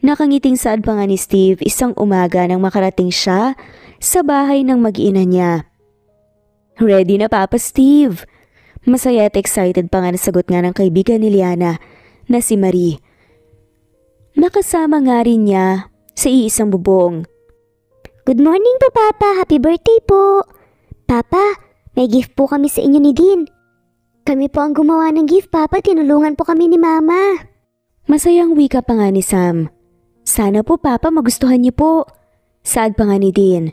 Nakangiting saad pa nga ni Steve isang umaga nang makarating siya sa bahay ng mag-ina niya. Ready na Papa Steve. Masaya at excited pa nga nasagot nga ng kaibigan ni Liana na si Marie. Nakasama nga rin niya sa iisang bubong. Good morning po, Papa. Happy birthday po. Papa, may gift po kami sa inyo ni Dean. Kami po ang gumawa ng gift, Papa. Tinulungan po kami ni Mama. Masayang wika pa nga ni Sam. Sana po, Papa, magustuhan niyo po. Saad pa nga ni Dean.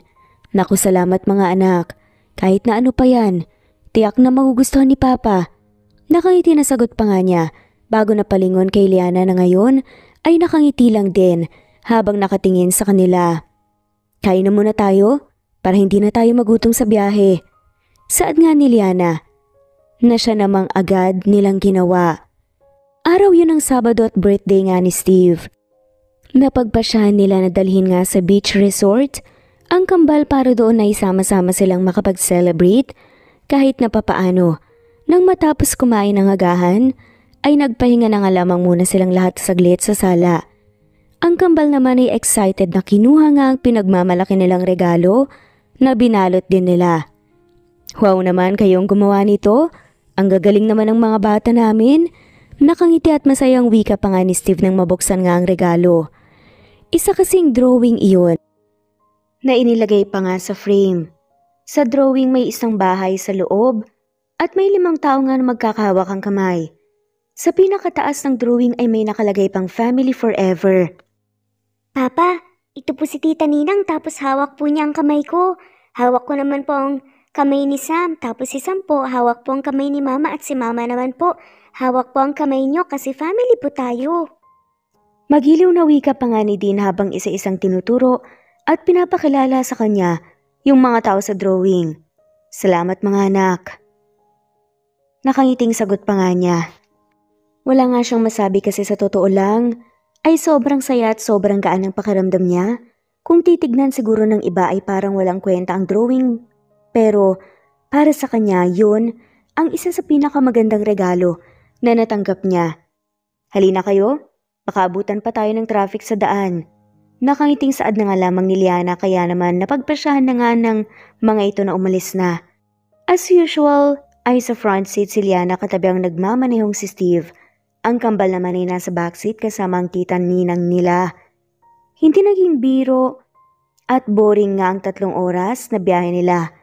Naku, salamat mga anak. Kahit na ano pa yan, tiyak na magugustuhan ni Papa. Nakangiti na sagot pa nga niya bago napalingon kay Liana na ngayon ay nakangiti lang din habang nakatingin sa kanila. Kain na muna tayo para hindi na tayo magutom sa biyahe. Saad nga ni Liana na siya namang agad nilang ginawa. Araw yun ng Sabado at birthday nga ni Steve. Napagpasyahan nila na dalhin nga sa beach resort ang kambal para doon na isama-sama silang makapag-celebrate kahit na papaano. Nang matapos kumain ng agahan, ay nagpahinga na nga lamang muna silang lahat saglit sa sala. Ang kambal naman ay excited na kinuha nga ang pinagmamalaki nilang regalo na binalot din nila. Wow naman kayong gumawa nito. Ang gagaling naman ng mga bata namin. Nakangiti at masayang wika pa nga ni Steve nang mabuksan nga ang regalo. Isa kasing drawing iyon na inilagay pa nga sa frame. Sa drawing may isang bahay sa loob at may 5 tao nga na magkakahawak ang kamay. Sa pinakataas ng drawing ay may nakalagay pang family forever. Papa, ito po si Tita Ninang tapos hawak po niya ang kamay ko. Hawak ko naman po ang kamay ni Sam tapos si Sam po hawak po ang kamay ni Mama at si Mama naman po hawak po ang kamay niyo kasi family po tayo. Magiliw na wika pa nga ni Dean habang isa-isang tinuturo at pinapakilala sa kanya yung mga tao sa drawing. Salamat mga anak. Nakangiting sagot pa nga niya. Wala nga siyang masabi kasi sa totoo lang ay sobrang saya at sobrang gaan ang pakiramdam niya. Kung titignan siguro ng iba ay parang walang kwenta ang drawing. Pero para sa kanya yun ang isa sa pinakamagandang regalo na natanggap niya. Halina kayo, baka abutan pa tayo ng traffic sa daan. Nakangiting saad na nga lamang ni Liana kaya naman napagpasyahan na nga ng mga ito na umalis na. As usual ay sa front seat si Liana katabi ang nagmamanehong si Steve. Ang kambal naman ay nasa backseat kasama ang tita Ninang nila. Hindi naging biro at boring nga ang 3 oras na biyahe nila.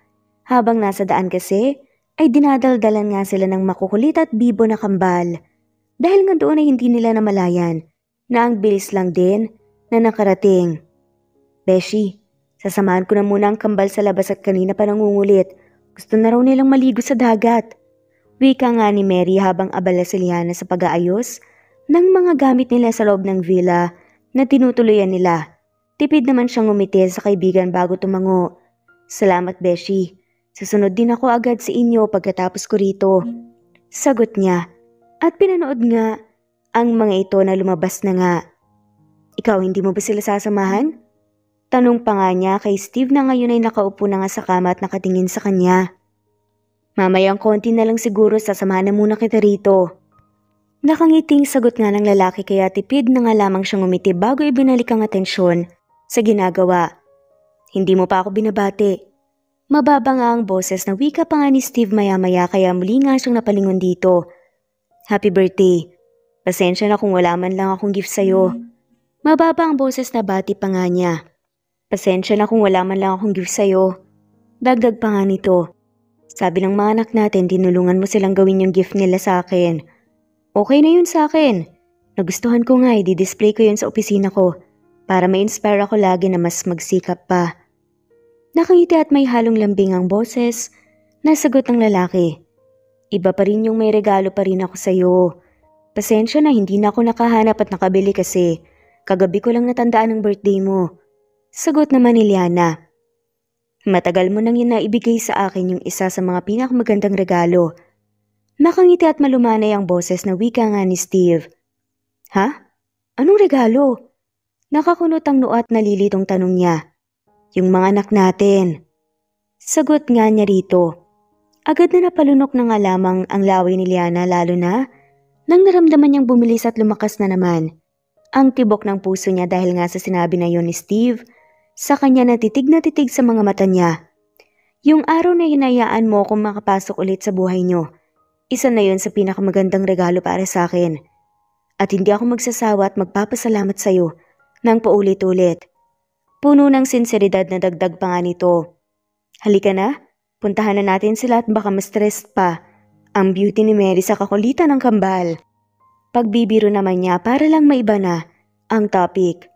Habang nasa daan kasi ay dinadaldalan nga sila ng makukulit at bibo na kambal. Dahil nga doon ay hindi nila namalayan na ang bilis lang din na nakarating. Beshi, sasamahan ko na muna ang kambal sa labas at kanina pa nangungulit. Gusto na raw nilang maligo sa dagat. Wika nga ni Mary habang abala si Liana sa pag-aayos ng mga gamit nila sa loob ng villa na tinutuluyan nila. Tipid naman siyang umiti sa kaibigan bago tumango. Salamat Beshi. Susunod din ako agad sa inyo pagkatapos ko rito. Sagot niya at pinanood nga ang mga ito na lumabas na nga. Ikaw hindi mo ba sila sasamahan? Tanong pa nga niya kay Steve na ngayon ay nakaupo na nga sa kama at nakatingin sa kanya. Mamayang konti na lang siguro sasamahan na muna kita rito. Nakangiting sagot nga ng lalaki kaya tipid na nga lamang siyang umiti bago ibinalik ang atensyon sa ginagawa. Hindi mo pa ako binabati. Mababa nga ang boses na wika pa nga ni Steve maya-maya kaya muli nga siyang napalingon dito. Happy birthday. Pasensya na kung wala man lang akong gift sa'yo. Mababa ang boses na bati pa nga niya. Pasensya na kung wala man lang akong gift sa'yo. Dagdag pa nga nito. Sabi ng mga anak natin dinulungan mo silang gawin yung gift nila sa akin. Okay na yun sa akin. Nagustuhan ko nga di-display ko yun sa opisina ko. para ma-inspire ako lagi na mas magsikap pa. Nakangiti at may halong lambing ang boses na sagot ng lalaki. Iba pa rin yung may regalo pa rin ako sa'yo. Pasensya na hindi na ako nakahanap at nakabili kasi kagabi ko lang natandaan ang birthday mo. Sagot naman ni Liana. Matagal mo nang naibigay sa akin yung isa sa mga pinakamagandang regalo. Nakangiti at malumanay ang boses na wika nga ni Steve. Ha? Anong regalo? Nakakunot ang noo at nalilitong tanong niya. Yung mga anak natin. Sagot nga niya rito. Agad na napalunok na nga lamang ang laway ni Liana lalo na nang naramdaman niyang bumilis at lumakas na naman. Ang tibok ng puso niya dahil nga sa sinabi na yon ni Steve, sa kanya na titig sa mga mata niya. Yung araw na hinayaan mo kung makapasok ulit sa buhay niyo. Isa na yun sa pinakamagandang regalo para sa akin. At hindi ako magsasawa at magpapasalamat sa iyo nang paulit-ulit. Puno ng sinseridad na dagdag pa nga nito. Halika na, puntahan na natin sila at baka ma-stressed pa ang beauty ni Mary sa kakulitan ng kambal. Pagbibiro naman niya para lang maiba na ang topic.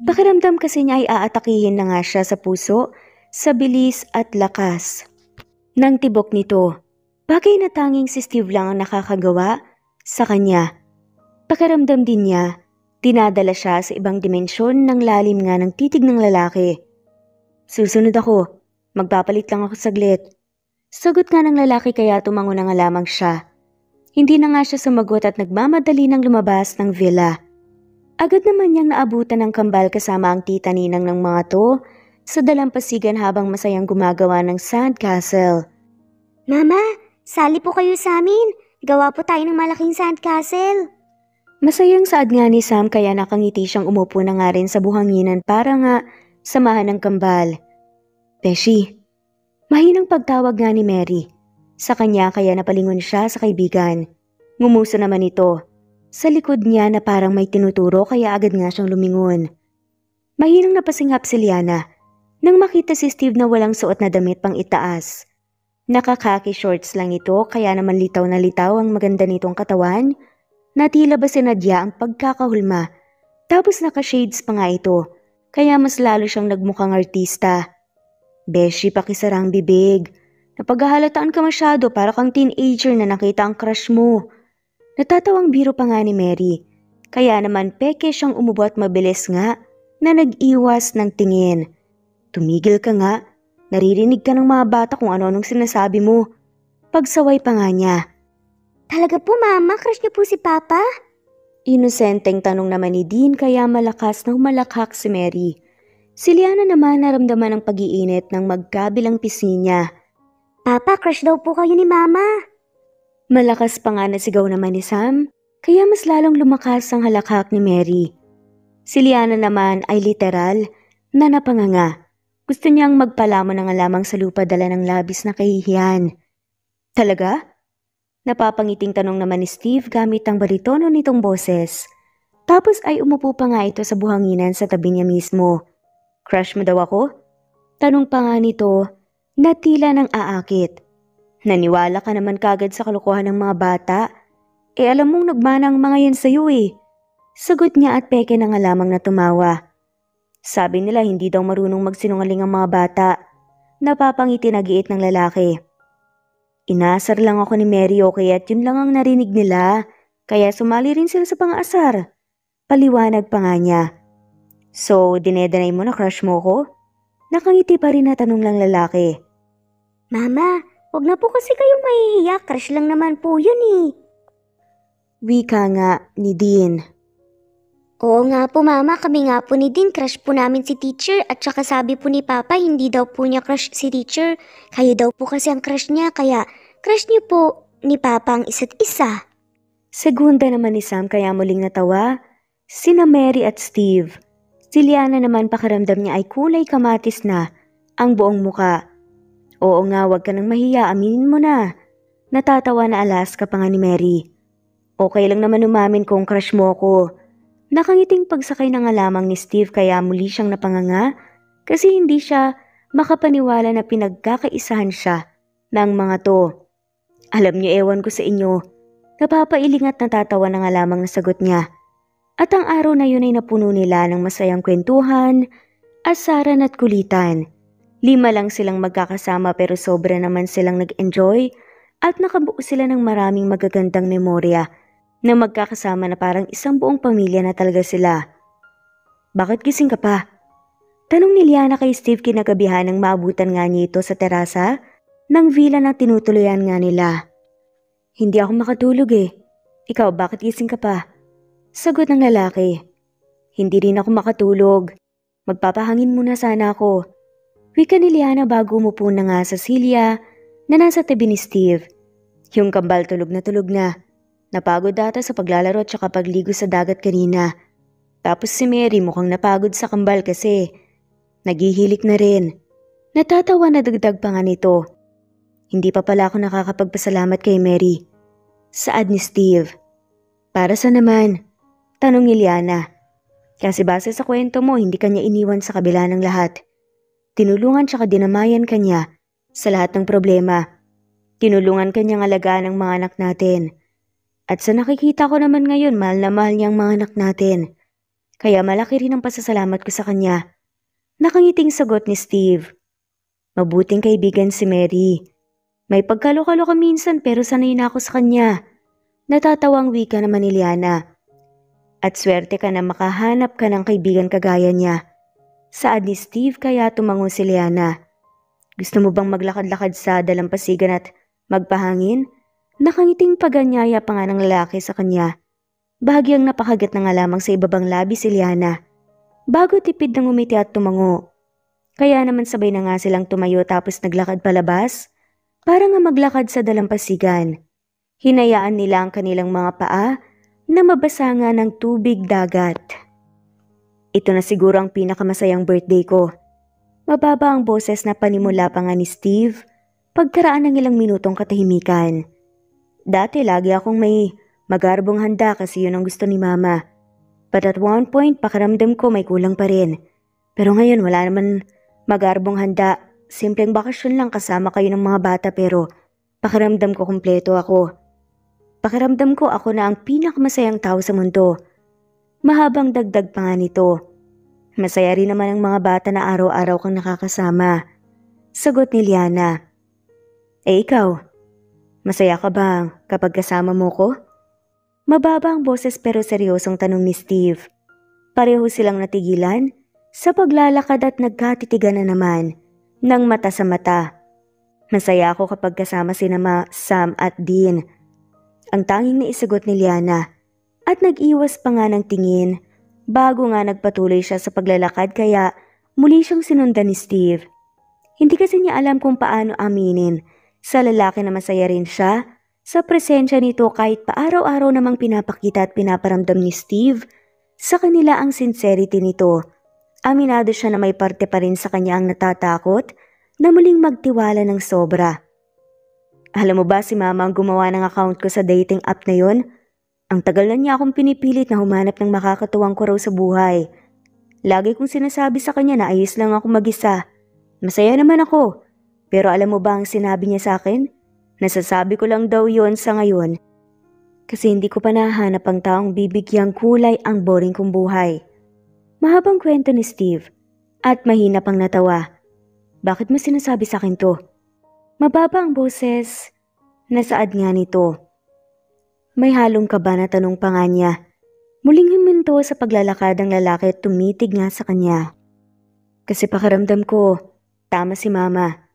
Pakiramdam kasi niya ay aatakihin na nga siya sa puso, sa bilis at lakas. Nang tibok nito. Bagay na tanging si Steve lang ang nakakagawa sa kanya. Pakiramdam din niya, dinadala siya sa ibang dimensyon ng lalim nga ng titig ng lalaki. Susunod ako, magpapalit lang ako saglit. Sagot nga ng lalaki kaya tumango na nga lamang siya. Hindi na nga siya sumagot at nagmamadali ng lumabas ng villa. Agad naman niyang naabutan ng kambal kasama ang tita ninang ng mga to sa dalampasigan habang masayang gumagawa ng sandcastle. Mama, sali po kayo sa amin. Gawa po tayo ng malaking sandcastle. Masayang saad nga ni Sam kaya nakangiti siyang umupo na nga rin sa buhanginan para nga samahan ng kambal. Beshi, mahinang pagtawag nga ni Mary. Sa kanya kaya napalingon siya sa kaibigan. Ngumuso naman ito. Sa likod niya na parang may tinuturo kaya agad nga siyang lumingon. Mahinang napasinghap si Liana nang makita si Steve na walang suot na damit pang itaas. Nakakaki shorts lang ito kaya naman litaw na litaw ang maganda nitong katawan na tila ba sinadya ang pagkakahulma. Tapos naka-shades pa nga ito kaya mas lalo siyang nagmukhang artista. Beshi, pakisarang bibig. Napaghahalataan ka masyado para kang teenager na nakita ang crush mo. Natatawang biro pa nga ni Mary. Kaya naman peke siyang umubo at mabilis nga na nag-iwas ng tingin. Tumigil ka nga. Naririnig ka ng mga bata kung ano-anong sinasabi mo. Pagsaway pa nga niya. Talaga po mama, crush niyo po si Papa? Inosenteng tanong naman ni Dean kaya malakas na humalakhak si Mary. Si Liana naman naramdaman ang pag-iinit ng magkabilang pisngi niya. Papa, crush daw po kayo ni Mama. Malakas pa nga nasigaw naman ni Sam kaya mas lalong lumakas ang halakhak ni Mary. Si Liana naman ay literal na napanganga. Gusto niyang magpalamon na nga lamang sa lupa dala ng labis na kahihiyan. Talaga? Napapangiting tanong naman ni Steve gamit ang baritono nitong boses. Tapos ay umupo pa nga ito sa buhanginan sa tabi niya mismo. Crush mo daw ako? Tanong pa nga nito na tila ng aakit. Naniwala ka naman kagad sa kalokohan ng mga bata. Alam mong nagmana ang mga yan sa'yo eh. Sagot niya at peke na nga lamang na tumawa. Sabi nila hindi daw marunong magsinungaling ang mga bata. Napapangiti na giit ng lalaki. Inasar lang ako ni Mary okay at yun lang ang narinig nila. Kaya sumali rin sila sa pang-asar. Paliwanag pa nga niya. So, dinedenay mo na crush mo ko? Nakangiti pa rin na tanong lang lalaki. Mama, wag na po kasi kayong mahihiya. Crush lang naman po yun eh. Wika nga ni Dean. Oo nga po mama, kami nga po ni Dean, crush po namin si teacher at saka sabi po ni Papa hindi daw po niya crush si teacher. Kayo daw po kasi ang crush niya kaya crush niyo po ni Papa ang isa't isa. Segunda naman ni Sam kaya muling natawa sina Mary at Steve. Si Liana naman pakiramdam niya ay kulay kamatis na ang buong muka. Oo nga, wag ka nang mahiya, aminin mo na. Natatawa na alas ka pa nga ni Mary. Okay lang naman umamin kung crush mo ko. Nakangiting pagsakay na nga lamang ni Steve kaya muli siyang napanganga kasi hindi siya makapaniwala na pinagkakaisahan siya ng mga to. Alam niyo, ewan ko sa inyo. Napapailing at natatawa na nga lamang na sagot niya. At ang araw na yun ay napuno nila ng masayang kwentuhan, asaran at kulitan. 5 lang silang magkakasama pero sobra naman silang nag-enjoy at nakabuo sila ng maraming magagandang memorya na magkakasama na parang isang buong pamilya na talaga sila. Bakit gising ka pa? Tanong ni Liana kay Steve kinagabihan nang maabutan nga niya ito sa terasa ng villa na tinutuluyan nga nila. Hindi ako makatulog eh. Ikaw, bakit gising ka pa? Sagot ng lalaki. Hindi rin ako makatulog. Magpapahangin muna sana ako. Wika ni Liana bago umupo na nga sa silya na nasa tabi ni Steve. Yung kambal tulog na. Napagod data sa paglalaro at saka pagligo sa dagat kanina. Tapos si Mary mukhang napagod sa kambal kasi naghihilik na rin. Natatawa na dagdag pa nga nito. Hindi pa pala ako nakakapagpasalamat kay Mary. Saad ni Steve. Para sa naman? Tanong ni Liana. Kasi base sa kwento mo, hindi kanya iniwan sa kabila ng lahat. Tinulungan tsaka dinamayan kanya sa lahat ng problema. Tinulungan kanyang alagaan ang mga anak natin. At sa nakikita ko naman ngayon, mahal na mahal niyang mga anak natin. Kaya malaki rin ang pasasalamat ko sa kanya. Nakangiting sagot ni Steve. Mabuting kaibigan si Mary. May pagkalo-kalo ka minsan pero sanay na ako sa kanya. Natatawang wika naman ni Liana. At swerte ka na makahanap ka ng kaibigan kagaya niya. Saad ni Steve kaya tumango si Liana. Gusto mo bang maglakad-lakad sa dalampasigan at magpahangin? Nakangiting paganyaya pa nga ng lalaki sa kanya. Bahagyang napakagat na nga lamang sa ibabang labi si Liana. Bago tipid ng umiti at tumango. Kaya naman sabay na nga silang tumayo tapos naglakad palabas para nga maglakad sa dalampasigan. Hinayaan nila ang kanilang mga paa na mabasa nga ng tubig dagat. Ito na siguro ang pinakamasayang birthday ko. Mababa ang boses na panimula pa nga ni Steve pagkaraan ng ilang minutong katahimikan. Dati lagi akong may magarbong handa kasi yun ang gusto ni Mama. But at one point pakiramdam ko may kulang pa rin. Pero ngayon wala naman magarbong handa. Simpleng bakasyon lang kasama kayo ng mga bata pero pakiramdam ko kumpleto ako. Pakiramdam ko ako na ang pinakamasayang tao sa mundo. Mahabang dagdag pa nga nito. Masaya rin naman ang mga bata na araw-araw kang nakakasama. Sagot ni Liana. Ikaw, masaya ka ba kapag kasama mo ko? Mababa ang boses pero seryosong tanong ni Steve. Pareho silang natigilan sa paglalakad at nagkatitigan na naman ng mata sa mata. Masaya ako kapag kasama sina Sam at Dean. Ang tanging naisagot ni Liana. At nag-iwas pa nga ng tingin bago nga nagpatuloy siya sa paglalakad kaya muli siyang sinundan ni Steve. Hindi kasi niya alam kung paano aminin sa lalaki na masaya rin siya sa presensya nito kahit pa araw-araw namang pinapakita at pinaparamdam ni Steve sa kanila ang sincerity nito. Aminado siya na may parte pa rin sa kanya ang natatakot na muling magtiwala ng sobra. Alam mo ba si Mama ang gumawa ng account ko sa dating app na yon? Ang tagal na niya akong pinipilit na humanap ng makakatuwang ko raw sa buhay. Lagi kong sinasabi sa kanya na ayos lang ako mag-isa. Masaya naman ako. Pero alam mo ba ang sinabi niya sa akin? Nasasabi ko lang daw yon sa ngayon. Kasi hindi ko pa nahanap ang taong bibigyang kulay ang boring kong buhay. Mahabang kwento ni Steve at mahina pang natawa. Bakit mo sinasabi sa akin to? Mababa ang boses. Nasaad nga nito. May halong kaba na tanong pa nga niya. Muling huminto sa paglalakad ang lalaki at tumitig nga sa kanya. Kasi pakiramdam ko, tama si Mama.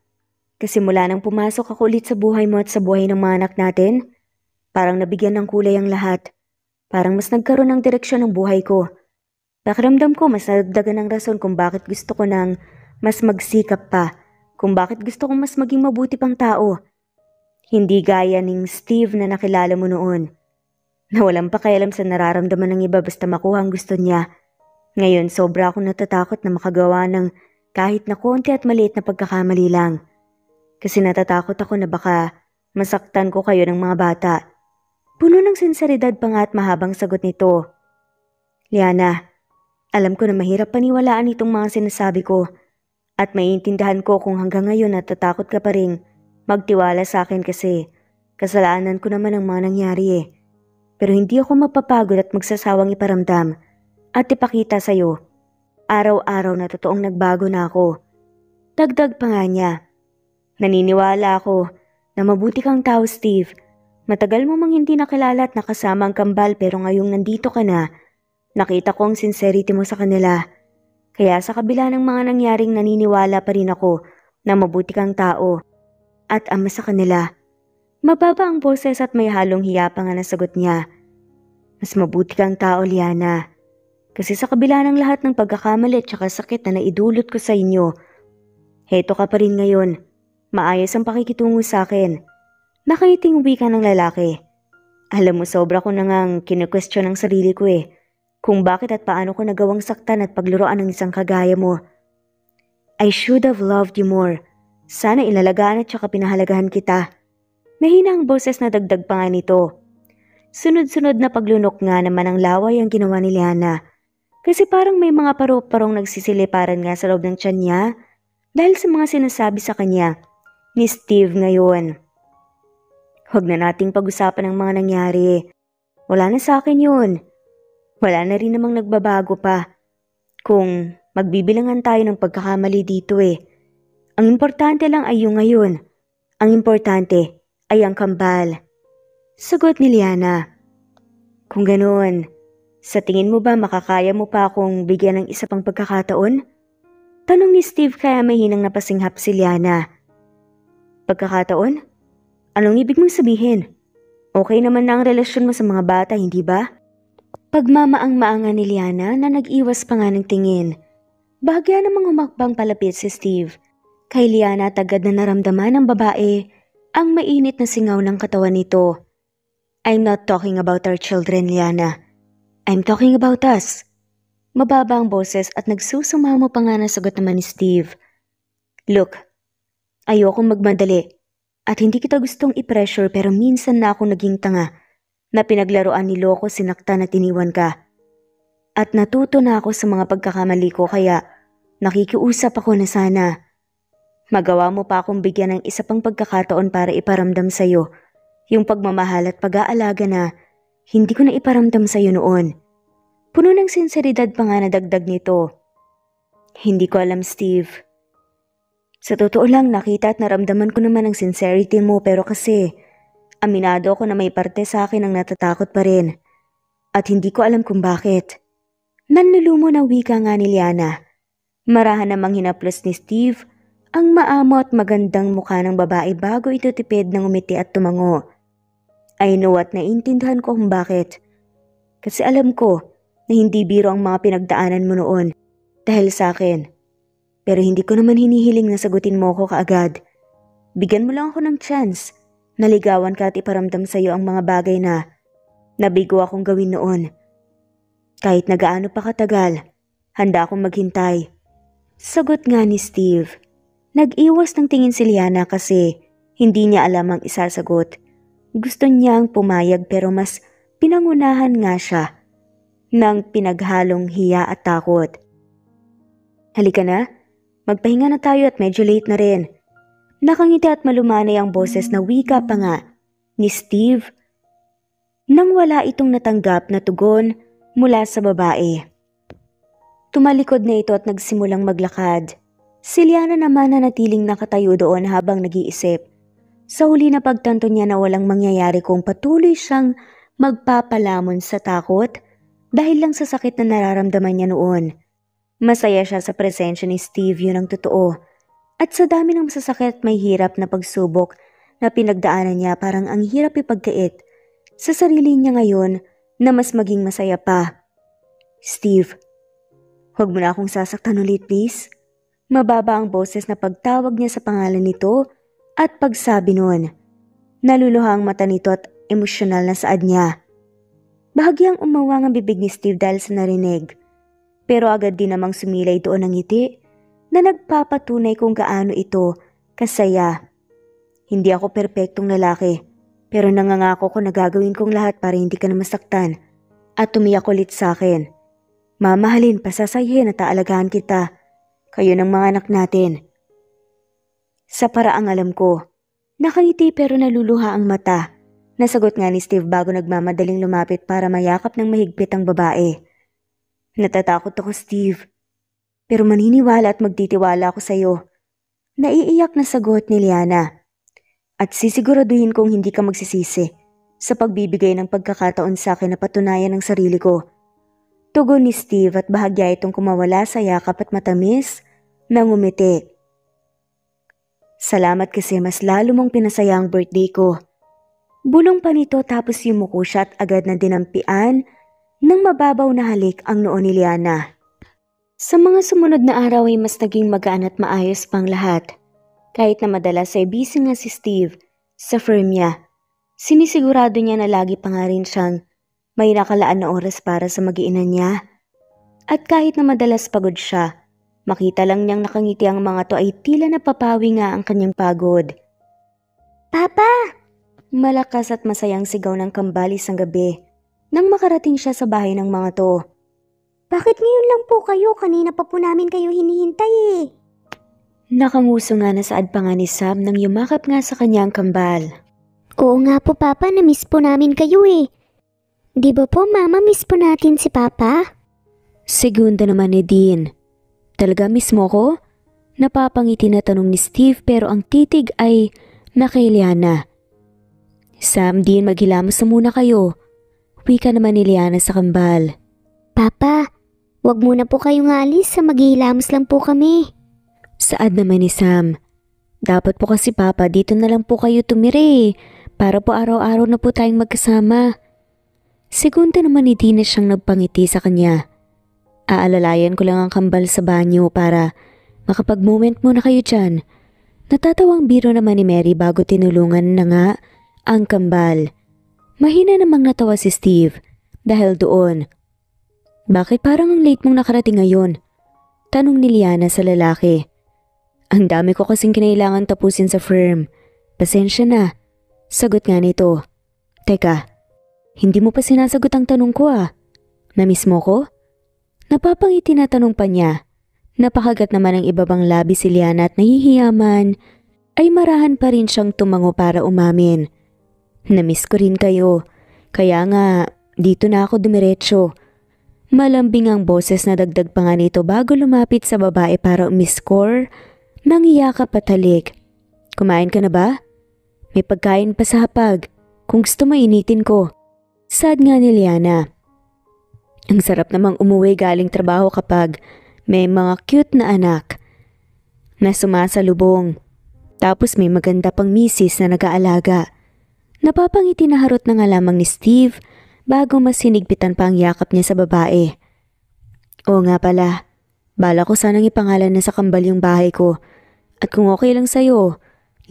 Kasi mula nang pumasok ako ulit sa buhay mo at sa buhay ng mga anak natin, parang nabigyan ng kulay ang lahat. Parang mas nagkaroon ng direksyon ng buhay ko. Pakiramdam ko mas nadagdagan ng rason kung bakit gusto ko nang mas magsikap pa, kung bakit gusto kong mas maging mabuti pang tao. Hindi gaya ning Steve na nakilala mo noon, na walang pakialam sa nararamdaman ng iba basta makuha ang gusto niya. Ngayon sobra akong natatakot na makagawa ng kahit na konti at maliit na pagkakamali lang. Kasi natatakot ako na baka masaktan ko kayo ng mga bata. Puno ng sinseridad pa nga at mahabang sagot nito. Liana, alam ko na mahirap paniwalaan itong mga sinasabi ko at maiintindihan ko kung hanggang ngayon natatakot ka pa rin magtiwala sa akin kasi kasalanan ko naman ang mga nangyari eh. Pero hindi ako mapapagod at magsasawang iparamdam at ipakita sa'yo. Araw-araw na totoong nagbago na ako. Dagdag pa nga niya. Naniniwala ako na mabuti kang tao, Steve. Matagal mo mang hindi nakilala at nakasama ang kambal pero ngayong nandito ka na, nakita ko ang sincerity mo sa kanila. Kaya sa kabila ng mga nangyaring naniniwala pa rin ako na mabuti kang tao at ama sa kanila. Mababa ang boses at may halong hiya pa nga na sagot niya. Mas mabuti kang tao, Liana. Kasi sa kabila ng lahat ng pagkakamali at saka sakit na naidulot ko sa inyo, heto ka pa rin ngayon. Maayos ang pakikitungo sa akin. Nakaiting wika ng lalaki. Alam mo, sobra ko nang kinu-question ang sarili ko kung bakit at paano ko nagawang saktan at pagluroan ng isang kagaya mo. I should have loved you more. Sana inalagaan at saka pinahalagahan kita. Mahina ang boses na dagdag pa nga nito. Sunod-sunod na paglunok nga naman ang laway ang ginawa ni Liana. Kasi parang may mga parong nagsisiliparan nga sa loob ng tiyan niya dahil sa mga sinasabi sa kanya ni Steve ngayon. Huwag na nating pag-usapan ang mga nangyari. Wala na sa akin yun. Wala na rin namang nagbabago pa. Kung magbibilangan tayo ng pagkakamali dito Ang importante lang ay yung ngayon. Ang importante ay ang kambal. Sagot ni Liana. Kung ganoon, sa tingin mo ba makakaya mo pa akong bigyan ng isa pang pagkakataon? Tanong ni Steve kaya may hinang napasinghap si Liana. Pagkakataon? Anong ibig mong sabihin? Okay naman na ang relasyon mo sa mga bata, hindi ba? Pagmamaang-maanga ni Liana na nag-iwas pa nga ng tingin. Bahagya namang humakbang palapit si Steve. Kay Liana tagad na naramdaman ng babae ang mainit na singaw ng katawan nito. I'm not talking about our children, Liana. I'm talking about us. Mababa ang boses at nagsusumamo pa nga na sagot naman ni Steve. Look, ayokong magmadali at hindi kita gustong i-pressure pero minsan na akong naging tanga na pinaglaruan ni Loko, sinaktan at iniwan ka. At natuto na ako sa mga pagkakamali ko kaya nakikiusap ako na sana magawa mo pa akong bigyan ng isa pang pagkakataon para iparamdam sa'yo yung pagmamahal at pag-aalaga na hindi ko na iparamdam sa'yo noon. Puno ng sinseridad pa nga na dagdag nito. Hindi ko alam, Steve. Sa totoo lang, nakita at naramdaman ko naman ang sincerity mo pero kasi aminado ako na may parte sa akin ang natatakot pa rin. At hindi ko alam kung bakit. Nanlulumo na wika nga ni Liana. Marahan namang hinaplos ni Steve ang maamo at magandang mukha ng babae bago ito tipid ng umiti at tumango. I know at naiintindihan ko kung bakit. Kasi alam ko na hindi biro ang mga pinagdaanan mo noon dahil sa akin. Pero hindi ko naman hinihiling na sagutin mo ko kaagad. Bigyan mo lang ako ng chance. Naligawan ka at iparamdam sa iyo ang mga bagay na nabigo akong gawin noon. Kahit na gaano pa katagal, handa akong maghintay. Sagot nga ni Steve. Nag-iwas ng tingin si Liana kasi hindi niya alam ang isasagot. Gusto niyang pumayag pero mas pinangunahan nga siya ng pinaghalong hiya at takot. Halika na, magpahinga na tayo at medyo late na rin. Nakangiti at malumanay ang boses na wika pa nga ni Steve nang wala itong natanggap na tugon mula sa babae. Tumalikod na ito at nagsimulang maglakad. Si Liana naman na natiling nakatayo doon habang nag-iisip. Sa huli na pagtanto niya na walang mangyayari kung patuloy siyang magpapalamon sa takot dahil lang sa sakit na nararamdaman niya noon. Masaya siya sa presensya ni Steve, yun ang totoo. At sa dami ng masasakit may hirap na pagsubok na pinagdaanan niya parang ang hirap ipagkait sa sarili niya ngayon na mas maging masaya pa. Steve, huwag mo na akong sasaktan ulit, please. Mababa ang boses na pagtawag niya sa pangalan nito at pagsabi nun. Naluluha ang mata nito at emosyonal na saad niya. Bahagyang umawang ang bibig ni Steve dahil sa narinig. Pero agad din namang sumilay doon ang ngiti na nagpapatunay kung gaano ito kasaya. Hindi ako perpektong lalaki pero nangangako ko na gagawin kong lahat para hindi ka na masaktan at tumiyak ulit sa akin. Mamahalin, pasasayin at aalagaan kita. Kayo ng mga anak natin. Sa paraang alam ko, nakangiti pero naluluha ang mata Nasagot nga ni Steve bago nagmamadaling lumapit para mayakap ng mahigpit ang babae. Natatakot ako, Steve. Pero maniniwala at magtitiwala ako sa'yo. Naiiyak na sagot ni Liana. At sisiguraduhin kong hindi ka magsisisi sa pagbibigay ng pagkakataon sa akin na patunayan ang sarili ko. Tugon ni Steve at bahagya itong kumawala sa yakap at matamis na ngumiti. Salamat kasi mas lalo mong pinasaya ang birthday ko. Bulong pa nito tapos yumuko siya at agad na dinampian ng mababaw na halik ang noo ni Liana. Sa mga sumunod na araw ay mas naging magaan at maayos pang lahat. Kahit na madalas ay busy nga si Steve sa firm niya, sinisigurado niya na lagi pa nga rin siyang may nakalaan na oras para sa mag-iina niya. At kahit na madalas pagod siya, makita lang niyang nakangiti ang mga to ay tila napapawi nga ang kanyang pagod. Papa! Malakas at masayang sigaw ng Kambalis ang gabi nang makarating siya sa bahay ng mga to. Bakit ngayon lang po kayo? Kanina pa po namin kayo hinihintay eh. Nakanguso nga na saad pa nga ni Sam nang yumakap nga sa kanyang kambal. Oo nga po Papa, na-miss po namin kayo eh. Di ba po Mama, miss po natin si Papa? Segunda naman ni Dean. Talaga miss mo ko? Napapangiti na tanong ni Steve pero ang titig ay kay Liana. Sam, Dean, maghilamos na muna kayo. Wika naman ni Liana sa kambal. Papa, wag muna po kayong alis, sa maghihilamos lang po kami. Saad naman ni Sam. Dapat po kasi Papa, dito na lang po kayo tumire para po araw-araw na po tayong magkasama. Segunda naman ni Dean na siyang nagpangiti sa kanya. Aalalayan ko lang ang kambal sa banyo para makapag-moment muna kayo dyan. Natatawang biro naman ni Mary bago tinulungan na nga ang kambal. Mahina namang natawa si Steve dahil doon. Bakit parang ang late mong nakarating ngayon? Tanong ni Liana sa lalaki. Ang dami ko kasing kinailangan tapusin sa firm. Pasensya na. Sagot nga nito. Teka, hindi mo pa sinasagot ang tanong ko ah. Namiss mo ko? Napapangiti na tanong pa niya. Napakagat naman ang ibabang labi si Liana at nahihiyaman ay marahan pa rin siyang tumango para umamin. Namiss ko rin kayo. Kaya nga, dito na ako dumiretso. Malambing ang boses na dagdag pa nga nito bago lumapit sa babae para umiscore ng iyakap at halik. Kumain ka na ba? May pagkain pa sa hapag. Kung gusto mo initin ko. Sad nga ni Liana. Ang sarap namang umuwi galing trabaho kapag may mga cute na anak na sumasalubong. Tapos may maganda pang misis na nag-aalaga. Napapangiti na harot na nga lamang ni Steve bago mas sinigpitan pa ang yakap niya sa babae. Oo nga pala, bala ko sanang ipangalan na sa kambal yung bahay ko. At kung okay lang sa'yo,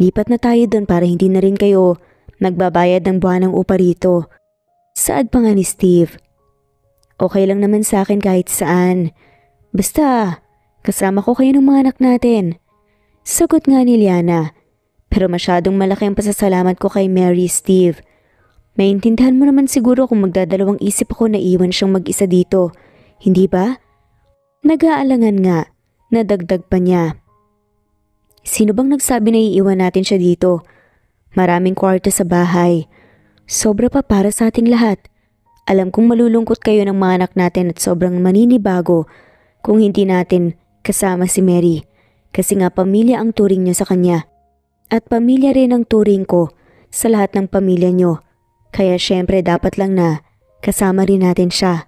lipat na tayo doon para hindi na rin kayo nagbabayad ng buwanang upa rito. Saad pa nga ni Steve. Okay lang naman sa akin kahit saan. Basta, kasama ko kayo ng mga anak natin. Sagot nga ni Liana. Pero masyadong malaki ang pasasalamat ko kay Mary, Steve. Maintindihan mo naman siguro kung magdadalawang isip ako na iwan siyang mag-isa dito. Hindi ba? Nag-aalangan nga. Nadagdag pa niya. Sino bang nagsabi na iiwan natin siya dito? Maraming kwarto sa bahay. Sobra pa para sa ating lahat. Alam kong malulungkot kayo ng mga anak natin at sobrang maninibago kung hindi natin kasama si Mary. Kasi nga pamilya ang turing niya sa kanya. At pamilya rin ang turing ko sa lahat ng pamilya niyo. Kaya syempre dapat lang na kasama rin natin siya.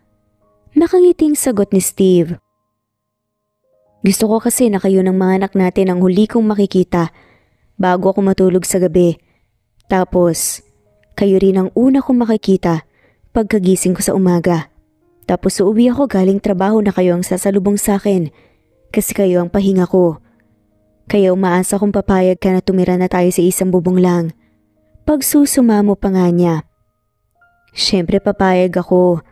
Nakangiting sagot ni Steve. Gusto ko kasi na kayo ng mga anak natin ang huli kong makikita bago ako matulog sa gabi. Tapos, kayo rin ang una kong makikita pagkagising ko sa umaga. Tapos uuwi ako galing trabaho na kayo ang sasalubong sa akin kasi kayo ang pahinga ko. Kaya umaasa kong papayag ka na tumira na tayo sa isang bubong lang. Pagsusumamo pa nga niya. Siyempre papayag ako.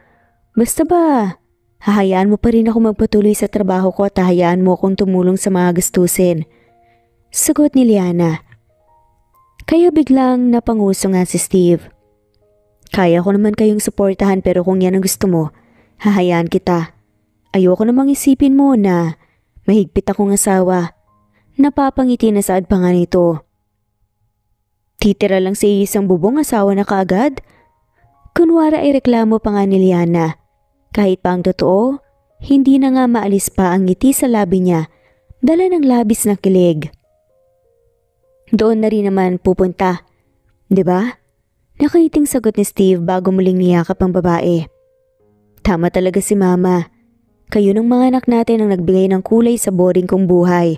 Basta ba, hahayaan mo pa rin ako magpatuloy sa trabaho ko at hahayaan mo akong tumulong sa mga gastusin. Sagot ni Liana. Kaya biglang napanguso nga si Steve. Kaya ko naman kayong suportahan pero kung yan ang gusto mo, hahayaan kita. Ayoko namang isipin mo na mahigpit akong asawa. Napapangiti na saad pa nga nito. Titira lang sa isang bubong, asawa na kaagad? Kunwara ay reklamo pa nga ni Liana. Kahit pa ang totoo, hindi na nga maalis pa ang ngiti sa labi niya, dala ng labis na kilig. Doon na rin naman pupunta, 'di ba? Nakaiting sagot ni Steve bago muling niyakap ang babae. Tama talaga si Mama. Kayo ng mga anak natin ang nagbigay ng kulay sa boring kong buhay.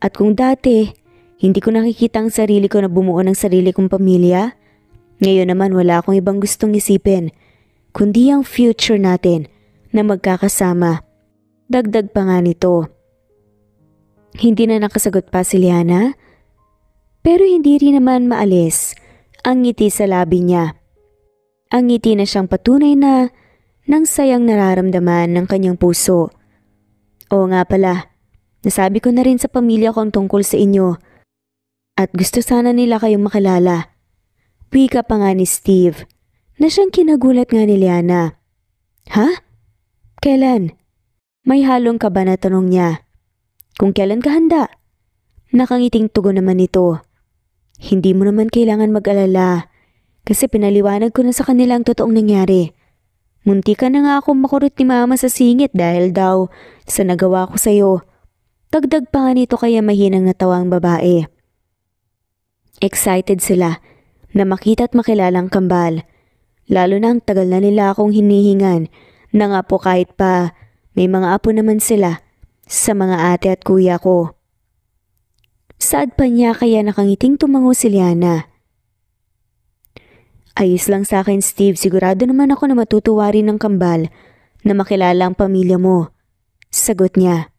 At kung dati, hindi ko nakikita ang sarili ko na bumuo ng sarili kong pamilya, ngayon naman wala akong ibang gustong isipin, kundi ang future natin na magkakasama. Dagdag pa nga nito. Hindi na nakasagot pa si Liana, pero hindi rin naman maalis ang ngiti sa labi niya. Ang ngiti na siyang patunay na nang sayang nararamdaman ng kanyang puso. Oo nga pala, nasabi ko na rin sa pamilya ko ang tungkol sa inyo at gusto sana nila kayong makilala. Wika pa nga ni Steve na siyang kinagulat nga ni Liana. Ha? Kailan? May halong kaba na tanong niya. Kung kailan ka handa? Nakangiting tugon naman nito. Hindi mo naman kailangan mag-alala kasi pinaliwanag ko na sa kanila ang totoong nangyari. Munti ka na nga akong makurot ni Mama sa singit dahil daw sa nagawa ko sa'yo. Dagdag pa nga nito kaya mahinang natawa ang babae. Excited sila na makita at makilala ang kambal. Lalo na ang tagal na nila akong hinihingan na nga po kahit pa may mga apo naman sila sa mga ate at kuya ko. Saad pa niya kaya nakangiting tumango si Liana. Ayos lang sa akin, Steve. Sigurado naman ako na matutuwa rin ng kambal na makilala ang pamilya mo. Sagot niya.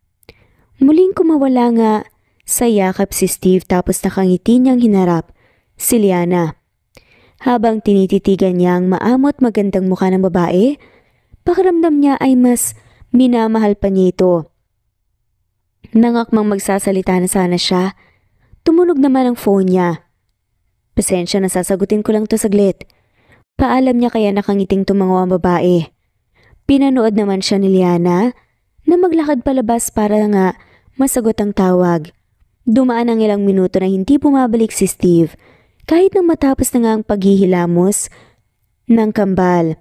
Muling kumawala nga sa yakap si Steve tapos nakangiti niyang hinarap si Liana. Habang tinititigan niya ang maamot magandang mukha ng babae, pakiramdam niya ay mas minamahal pa niya ito. Nangakmang magsasalita na sana siya, tumunog naman ang phone niya. Pasensya na sasagutin ko lang to saglit. Paalam niya kaya nakangiting tumango ang babae. Pinanood naman siya ni Liana na maglakad palabas para nga masagot ang tawag. Dumaan ang ilang minuto na hindi bumabalik si Steve kahit nang matapos na nga ang paghihilamos ng kambal.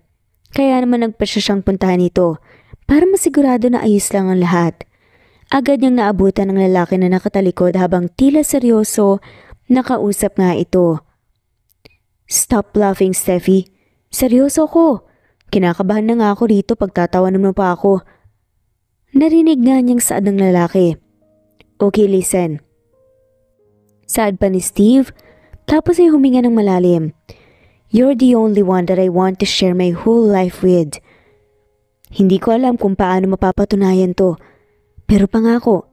Kaya naman nagpasya siyang puntahan ito para masigurado na ayos lang ang lahat. Agad niyang naabutan ng lalaki na nakatalikod habang tila seryoso nakausap nga ito. Stop laughing, Steffi. Seryoso ko. Kinakabahan na nga ako rito pagtatawanan mo pa ako. Narinig nga niyang saad ng lalaki. Okay, listen. Saad pa ni Steve, tapos ay huminga ng malalim. You're the only one that I want to share my whole life with. Hindi ko alam kung paano mapapatunayan to, pero pangako,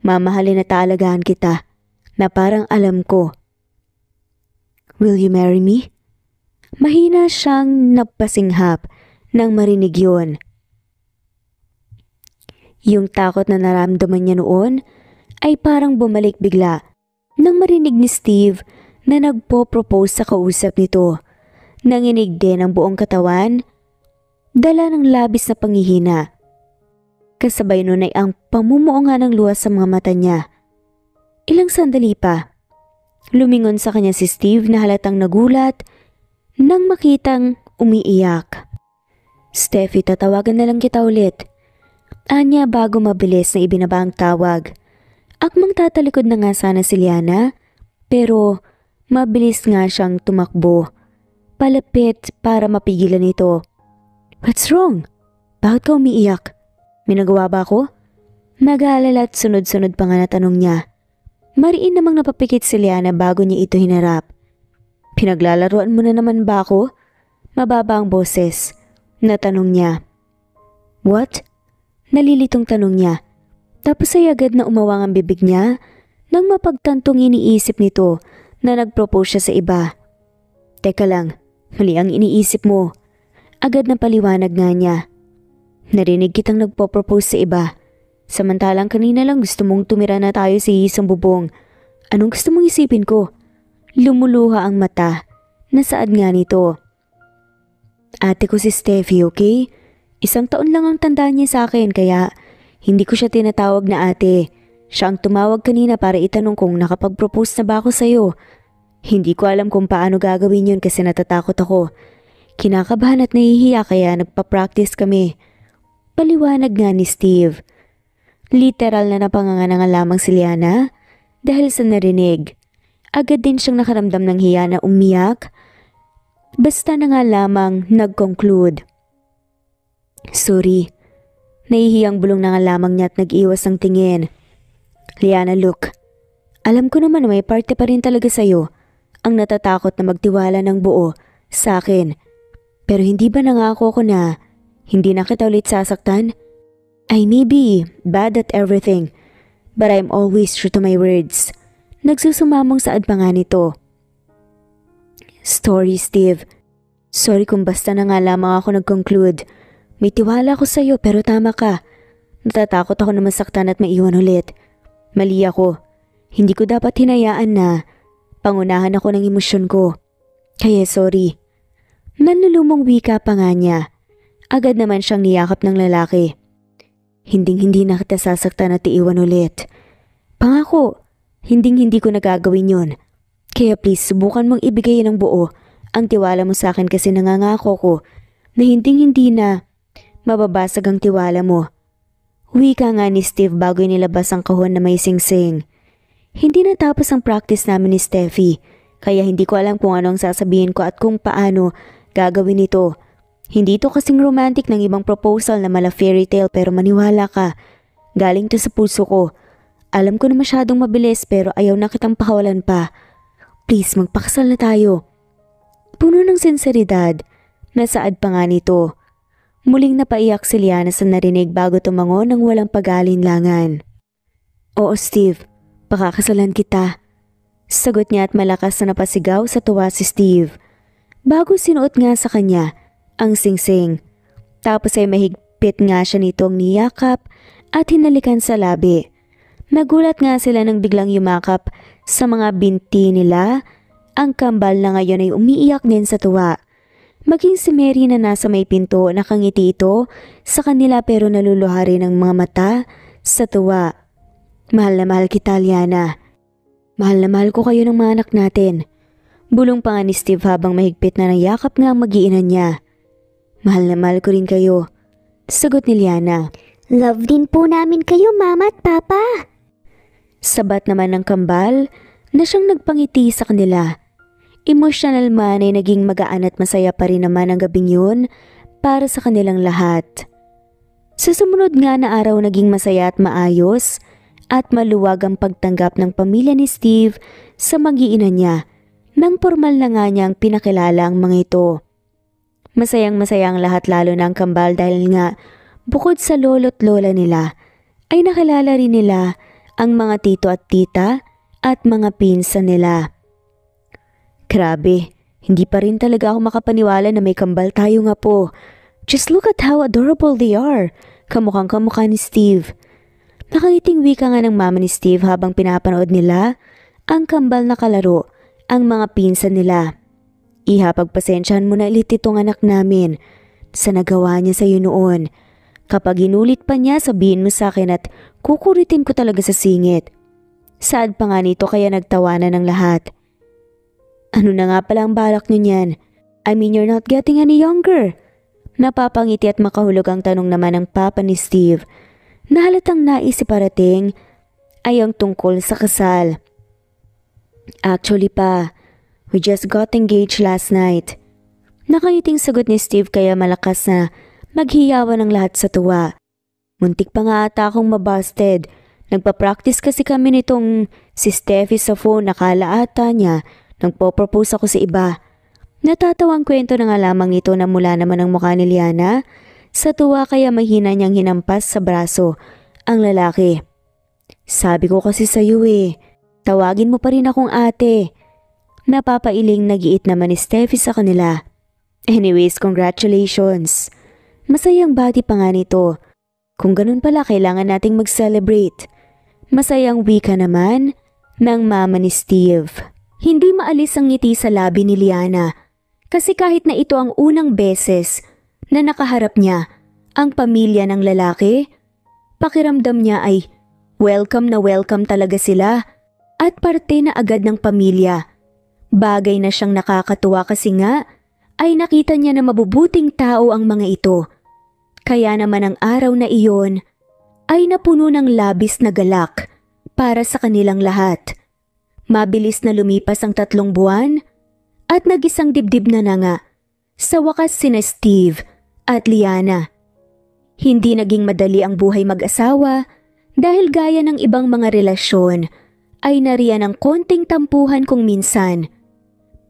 mamahalin at taalagaan kita na parang alam ko. Will you marry me? Mahina siyang napasinghap nang marinig yun. Yung takot na naramdaman niya noon ay parang bumalik bigla nang marinig ni Steve na nagpo-propose sa kausap nito. Nanginig din ang buong katawan, dala ng labis na panghihina. Kasabay nun ay ang pamumuo nga ng luha sa mga mata niya. Ilang sandali pa, lumingon sa kanya si Steve na halatang nagulat nang makitang umiiyak. Steffi, tatawagan na lang kita ulit. Anya bago mabilis na ibinaba ang tawag. Akmang tatalikod na nga sana si Liana, pero mabilis nga siyang tumakbo. Palapit para mapigilan ito. What's wrong? Bakit ka umiiyak? May nagawa ba ako? Nag-aalala at sunod-sunod pa nga na tanong niya. Mariin namang napapikit si Liana bago niya ito hinarap. Pinaglalaroan mo na naman ba ako? Mababa ang boses. Natanong niya. What? Nalilitong tanong niya. Tapos ay agad na umawang ang bibig niya nang mapagtantong iniisip nito na nag-propose siya sa iba. Teka lang, mali ang iniisip mo. Agad na paliwanag nga niya. Narinig kitang nagpo-propose sa iba. Samantalang kanina lang gusto mong tumira na tayo sa isang bubong. Anong gusto mong isipin ko? Lumuluha ang mata. Nasaad nga nito. Ate ko si Steffi, okay? 1 taon lang ang tanda niya sa akin kaya hindi ko siya tinatawag na ate. Siya ang tumawag kanina para itanong kung nakapag-propose na ba ako sa'yo. Hindi ko alam kung paano gagawin yun kasi natatakot ako. Kinakabahan at nahihiya kaya nagpa-practice kami. Paliwanag nga ni Steve. Literal na napanganganga lamang si Liana dahil sa narinig. Agad din siyang nakaramdam ng hiya na umiyak. Basta na nga lamang nag-conclude. Sorry. Nahihiyang bulong na nga lamang niya at nag-iwas ng tingin. Liana, look. Alam ko naman na may parte pa rin talaga sa'yo ang natatakot na magtiwala ng buo sa akin. Pero hindi ba nangako ko na hindi na kita ulit sasaktan? I may be bad at everything, but I'm always true to my words. Nagsusumamong saad pa nga nito. Story, Steve. Sorry kung basta na nga lamang ako nag-conclude. May tiwala ko sa'yo pero tama ka. Natatakot ako na masaktan at maiwan ulit. Mali ako. Hindi ko dapat hinayaan na pangunahan ako ng emosyon ko. Kaya sorry. Nanlulumong wika pa nga niya. Agad naman siyang niyakap ng lalaki. Hinding-hindi na kita sasaktan at iiwan ulit. Pangako, hinding-hindi ko nagagawin yun. Kaya please, subukan mong ibigay ng buo ang tiwala mo sa akin kasi nangangako ko na hinding-hindi na mababasag ang tiwala mo. Wika nga ni Steve bago inilabas ang kahon na may sing-sing. Hindi natapos ang practice namin ni Steffi, kaya hindi ko alam kung ano ang sasabihin ko at kung paano gagawin ito. Hindi ito kasing romantic ng ibang proposal na mala fairy tale pero maniwala ka. Galing to sa puso ko. Alam ko na masyadong mabilis pero ayaw na kitang pakawalan pa. Please, magpakasal na tayo. Puno ng sinseridad, nasaad pa nga nito. Muling napaiyak si Liana sa narinig bago tumango ng walang pag-aalinlangan. Oo, Steve. Pakakasalan kita. Sagot niya at malakas na napasigaw sa tuwa si Steve. Bago sinuot nga sa kanya ang singsing. Tapos ay mahigpit nga siya nitong niyakap at hinalikan sa labi. Nagulat nga sila nang biglang yumakap sa mga binti nila. Ang kambal na ngayon ay umiiyak din sa tuwa. Maging si Mary na nasa may pinto nakangiti ito sa kanila pero naluluha rin ang mga mata sa tuwa. Mahal na mahal kita, Liana. Mahal na mahal ko kayo ng mga anak natin. Bulong pa nga ni Steve habang mahigpit na nayakap nga ang mag-iinan niya. Mahal na mahal ko rin kayo. Sagot ni Liana. Love din po namin kayo, Mama at Papa. Sabat naman ng kambal na siyang nagpangiti sa kanila. Emotional man ay naging magaan at masaya pa rin naman ang gabing yun para sa kanilang lahat. Sa sumunod nga na araw naging masaya at maayos at maluwag ang pagtanggap ng pamilya ni Steve sa mag-iinan niya nang formal na nga niyang pinakilala ang mga ito. Masayang-masaya ang lahat lalo na ang kambal dahil nga bukod sa lolo't lola nila ay nakilala rin nila ang mga tito at tita at mga pinsan nila. Grabe, hindi pa rin talaga ako makapaniwala na may kambal tayo nga po. Just look at how adorable they are. Kamukhang kamukha ni Steve. Nakangiting wika nga ng mama ni Steve habang pinapanood nila ang kambal na kalaro ang mga pinsan nila. Iha, pagpasensyahan mo na ulit itong anak namin sa nagawa niya sa iyo noon. Kapag inulit pa niya, sabihin mo sa akin at kukuritin ko talaga sa singit. Saad pa nga nito kaya nagtawanan ng lahat. Ano na nga pala ang balak niyo niyan? I mean, you're not getting any younger. Napapangiti at makahulog ang tanong naman ng papa ni Steve. Nahalatang naisip parating ay ang tungkol sa kasal. Actually pa, we just got engaged last night. Nakangiting sagot ni Steve kaya malakas na maghiyawan ang lahat sa tuwa. Muntik pa nga ata akong mabusted. Nagpa-practice kasi kami nitong si Steffi sa phone, nakala ata niya nang po-propose ako sa iba. Natatawang kwento na nga lamang ito na mula naman ang mukha ni Liana. Sa tuwa kaya mahina niyang hinampas sa braso ang lalaki. Sabi ko kasi sa iyo tawagin mo pa rin akong ate. Napapailing nagiit naman ni Steffi sa kanila. Anyways, congratulations. Masayang bati pa nga nito. Kung ganun pala kailangan nating mag-celebrate. Masayang wika naman ng mama ni Steve. Hindi maalis ang ngiti sa labi ni Liana kasi kahit na ito ang unang beses na nakaharap niya ang pamilya ng lalaki, pakiramdam niya ay welcome na welcome talaga sila at parte na agad ng pamilya. Bagay na siyang nakakatuwa kasi nga ay nakita niya na mabubuting tao ang mga ito. Kaya naman ang araw na iyon ay napuno ng labis na galak para sa kanilang lahat. Mabilis na lumipas ang 3 buwan at nag-isang dibdib na nga. Sa wakas sina Steve at Liana. Hindi naging madali ang buhay mag-asawa dahil gaya ng ibang mga relasyon ay nariyan ng konting tampuhan kung minsan.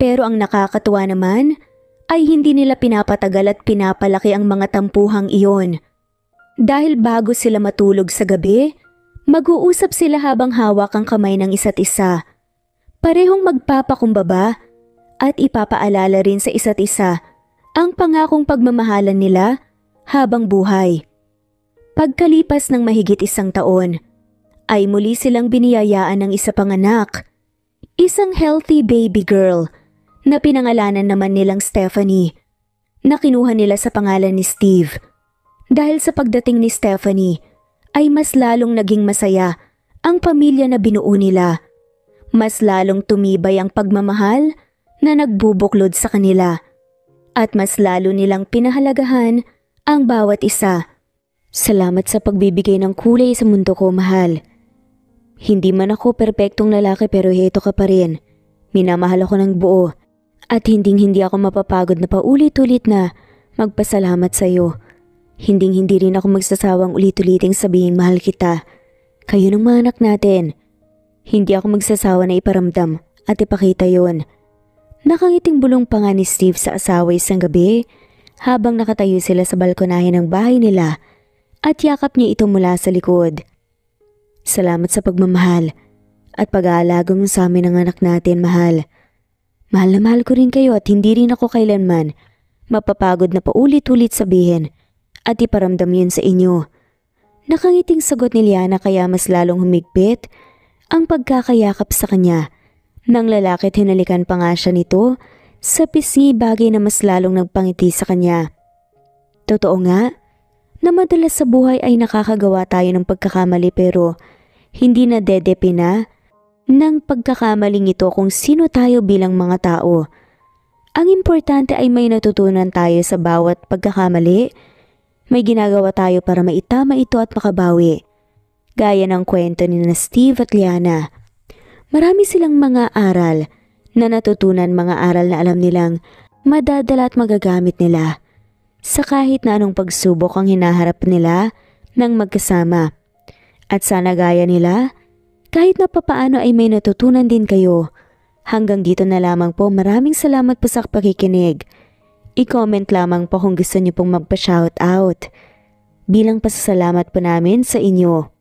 Pero ang nakakatuwa naman ay hindi nila pinapatagal at pinapalaki ang mga tampuhang iyon. Dahil bago sila matulog sa gabi, mag-uusap sila habang hawak ang kamay ng isa't isa. Parehong magpapakumbaba at ipapaalala rin sa isa't isa ang pangakong pagmamahalan nila habang buhay. Pagkalipas ng mahigit 1 taon, ay muli silang biniyayaan ng isa pang anak, isang healthy baby girl na pinangalanan naman nilang Stephanie, na kinuha nila sa pangalan ni Steve. Dahil sa pagdating ni Stephanie, ay mas lalong naging masaya ang pamilya na binuo nila. Mas lalong tumibay ang pagmamahal na nagbubuklod sa kanila. At mas lalo nilang pinahalagahan ang bawat isa. Salamat sa pagbibigay ng kulay sa mundo ko, mahal. Hindi man ako perpektong lalaki pero heto ka pa rin. Minamahal ako ng buo. At hindi ako mapapagod na paulit-ulit na magpasalamat sa iyo. Hindi rin ako magsasawang ulit-uliting sabihin mahal kita. Kayo ng mga anak natin. Hindi ako magsasawa na iparamdam at ipakita yon. Nakangiting bulong pa nga ni Steve sa asawa isang gabi habang nakatayo sila sa balkonahe ng bahay nila at yakap niya ito mula sa likod. Salamat sa pagmamahal at pag-aalaga mo sa amin ng anak natin, mahal. Mahal na mahal ko rin kayo at hindi rin ako kailanman mapapagod na paulit-ulit sabihin at iparamdam yun sa inyo. Nakangiting sagot ni Liana kaya mas lalong humigpit ang pagkakayakap sa kanya. Nang lalaki at hinalikan pa nga siya nito sa pisngi bagay na mas lalong nagpangiti sa kanya. Totoo nga na madalas sa buhay ay nakakagawa tayo ng pagkakamali pero hindi na dedepe na ng pagkakamaling ito kung sino tayo bilang mga tao. Ang importante ay may natutunan tayo sa bawat pagkakamali. May ginagawa tayo para maitama ito at makabawi. Gaya ng kwento ni Steve at Liana. Marami silang mga aral na natutunan, mga aral na alam nilang madadala at magagamit nila sa kahit na anong pagsubok ang hinaharap nila ng magkasama. At sana gaya nila, kahit na papaano ay may natutunan din kayo. Hanggang dito na lamang po. Maraming salamat po sa pakikinig. I-comment lamang po kung gusto niyo pong magpa-shoutout bilang pasasalamat po namin sa inyo.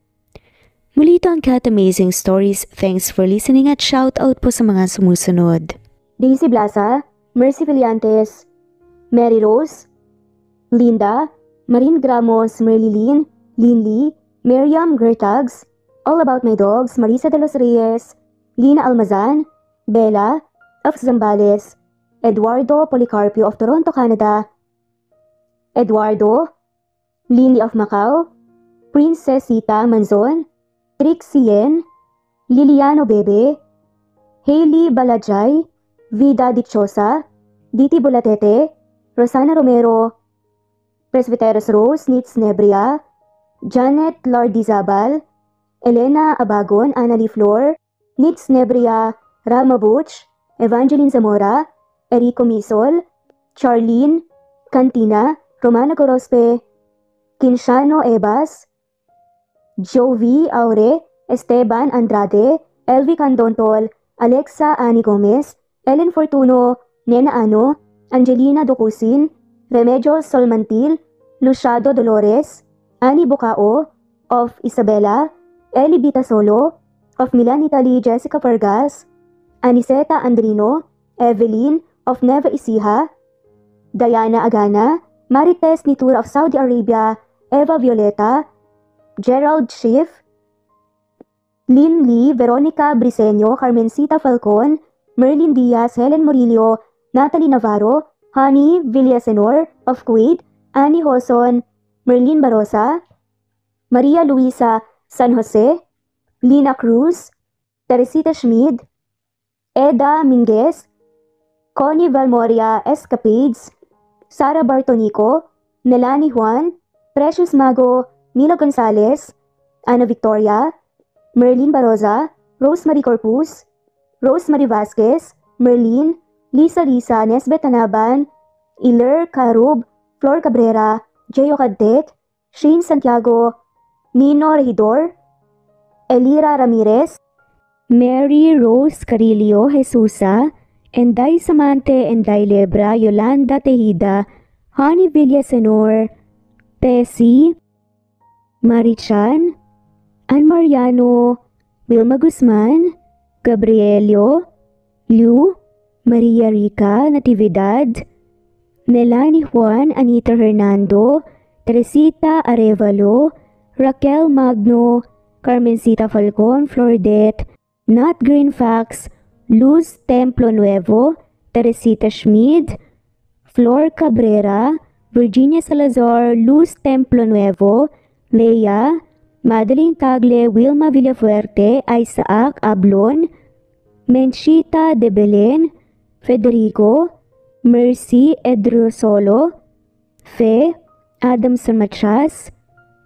Muli ito ang Cat Amazing Stories. Thanks for listening at shoutout po sa mga sumusunod. Daisy Blaza, Mercy Villantes, Mary Rose, Linda, Marine Gramos, Merlilyn, Linley, Miriam Gertags, All About My Dogs, Marisa de los Reyes, Lina Almazan, Bella of Zambales, Eduardo Policarpio of Toronto, Canada, Eduardo, Lini of Macau, Princess Sita Manzon, Trixie Yen, Liliano Bebe, Hailey Balajay, Vida Dichosa, Diti Bulatete, Rosana Romero, Presbyteros Rose, Nitz Nebria, Janet Lardizabal, Elena Abagon, Annalie Flor, Nitz Nebria, Rama Butch, Evangeline Zamora, Erico Misol, Charlene Cantina, Romana Gorospe, Kinshano Ebas, Jovi Aure, Esteban Andrade, Elvi Candontol, Alexa Ani Gomez, Ellen Fortuno, Nena Ano, Angelina Docusin, Remedios Solmantil, Luciado Dolores, Ani Bocao of Isabela, Eli Bitasolo of Milan, Italy, Jessica Vargas, Aniseta Andrino, Evelyn of Neva Ecija, Diana Agana, Marites Nitura of Saudi Arabia, Eva Violeta, Gerald Schiff, Lynn Lee, Veronica Briseño, Carmencita Falcon, Merlin Diaz, Helen Murillo, Natalie Navarro, Honey Villasenor of Kuwait, Annie Hoson, Merlin Barosa, Maria Luisa San Jose, Lina Cruz, Teresita Schmid, Eda Minguez, Connie Valmoria Escapades, Sara Bartonico, Melanie Juan, Precious Mago, Mila Gonzalez, Ana Victoria, Merlin Baroza, Rosemary Corpus, Rosemary Vasquez, Merlin, Lisa Nesbet Tanaban, Iler Carub, Flor Cabrera, Jeyo Cadtec, Shane Santiago, Nino Regidor, Elira Ramirez, Mary Rose Carillo Jesusa, Enday Samante Enday Lebra, Yolanda Tejida, Honey Villasenor, Tessie, Marichan, Ann Mariano, Wilma Guzman, Gabrielio, Liu, Maria Rica Natividad, Melanie Juan, Anita Hernando, Teresita Arevalo, Raquel Magno, Carmencita Falcon, Flordet, Nat Greenfax, Luz Templo Nuevo, Teresita Schmid, Flor Cabrera, Virginia Salazar, Luz Templo Nuevo, Leia, Madeline Tagle, Wilma Villafuerte, Isaac Ablon, Menchita de Belen, Federico, Mercy Edrosolo, Fe, Adamson Machas,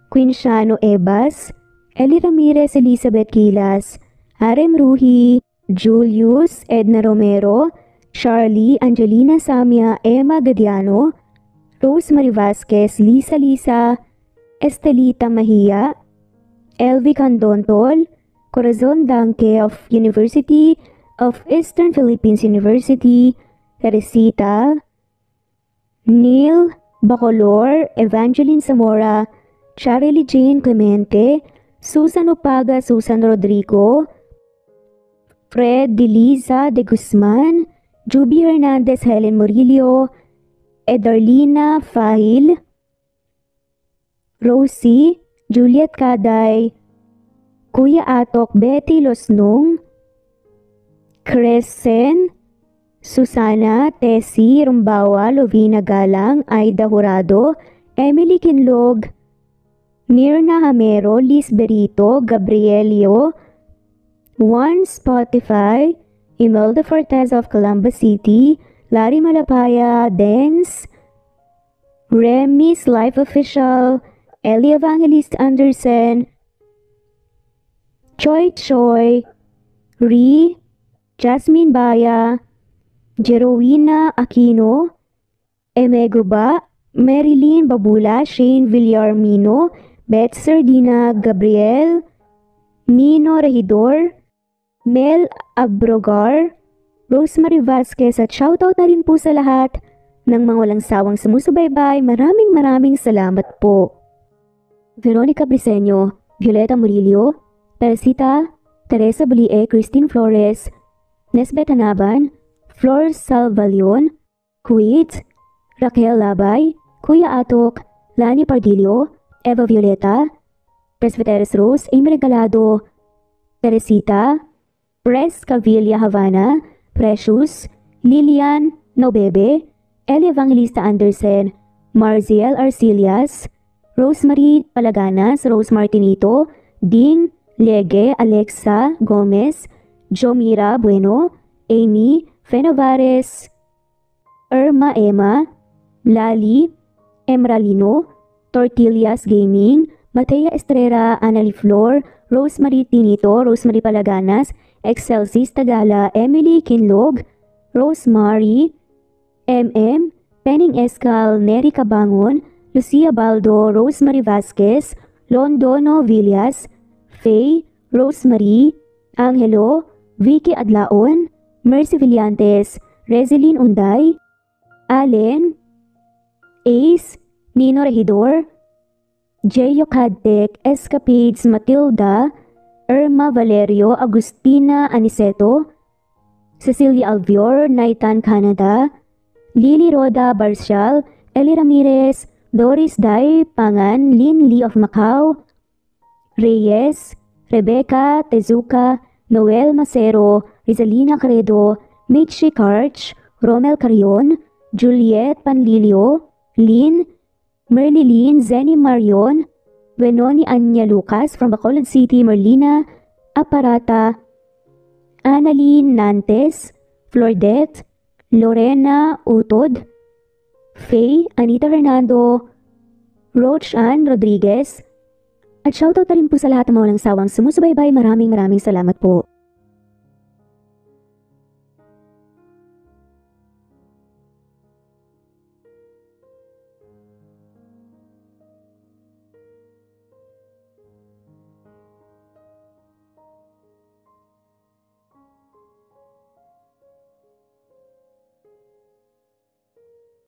Quinciano Ebas, Eli Ramirez Elizabeth Gilas, Arem Ruhi, Julius Edna Romero, Charlie Angelina Samia, Emma Gadiano, Rosemary Vasquez, Lisa, Estelita Mahia, Elvi Candontol, Corazon Danke of University of Eastern Philippines University, Teresita, Neil Bacolor, Evangeline Zamora, Charlie Jane Clemente, Susan Upaga, Susan Rodrigo, Fred Deliza de Guzman, Juby Hernandez, Helen Murillo, Edarlina Fahil, Rosie, Juliet Kaday, Kuya Atok, Betty Losnong, Crescen, Susana, Tessie, Rumbawa, Lovina Galang, Aida Jurado, Emily Kinlog, Mirna Hamero, Liz Berito, Gabrielio, Juan Spotify, Imelda Fortes of Columbus City, Larry Malapaya, Dance, Remy's Life Official, Ellie Evangelist Anderson, Choi, Ri, Jasmine Baya, Jerowina Aquino, Emeguba, Marilyn Babula, Shane Villarmino, Beth Sardina, Gabriel, Nino Regidor, Mel Abrogar, Rosemary Vasquez at shoutout na rin po sa lahat ng mga walang sawang sumusubaybay. Maraming salamat po. Veronica Briseño, Violeta Murillo, Teresita, Teresa Bulie, Christine Flores, Nesbet Tanaban, Flor Salvalion, Kuwait, Raquel Labay, Kuya Atok, Lani Pardillo, Eva Violeta, Presbyteres Rose, Amy Regalado, Teresita, Pres Cavilla Havana, Precious, Lilian Nobebe, Eli Evangelista Anderson, Marziel Arcilias, Rosemary Palaganas, Rose Martinito, Ding Lege, Alexa Gomez, Jomira Bueno, Amy Fenovares, Irma Emma, Lali Emralino, Tortillas Gaming, Matea Estrera, Annalie Flor, Rosemary Tinito, Rosemary Palaganas, Excelsis Tagala, Emily Kinlog, Rosemary, MM, Penning Escal, Neri Cabangon, Lucia Baldo, Rosemary Vasquez, Londono Villas, Faye, Rosemary, Angelo, Vicky Adlaon, Mercy Villantes, Rezeline Unday, Allen, Ace, Nino Regidor, Jeyo Cadtec, Escapades, Matilda, Irma Valerio, Agustina Aniceto, Cecilia Alvior, Naitan Canada, Lily Roda Barcial, Eli Ramirez, Doris Day Pangan, Lynn Lee of Macau, Reyes, Rebecca Tezuka, Noel Macero, Rizalina Credo, Mitchie Karch, Romel Carion, Juliet Panlilio, Lynn, Merlilyn, Zenny Marion, Wenoni Anya Lucas from Bacolod City, Merlina Aparata, Annalyn Nantes, Flordet, Lorena Utod, Faye Anita Hernando, Roach Ann Rodriguez, at shoutout na rin po sa lahat ng mga walang sawang sumusubaybay. Maraming salamat po.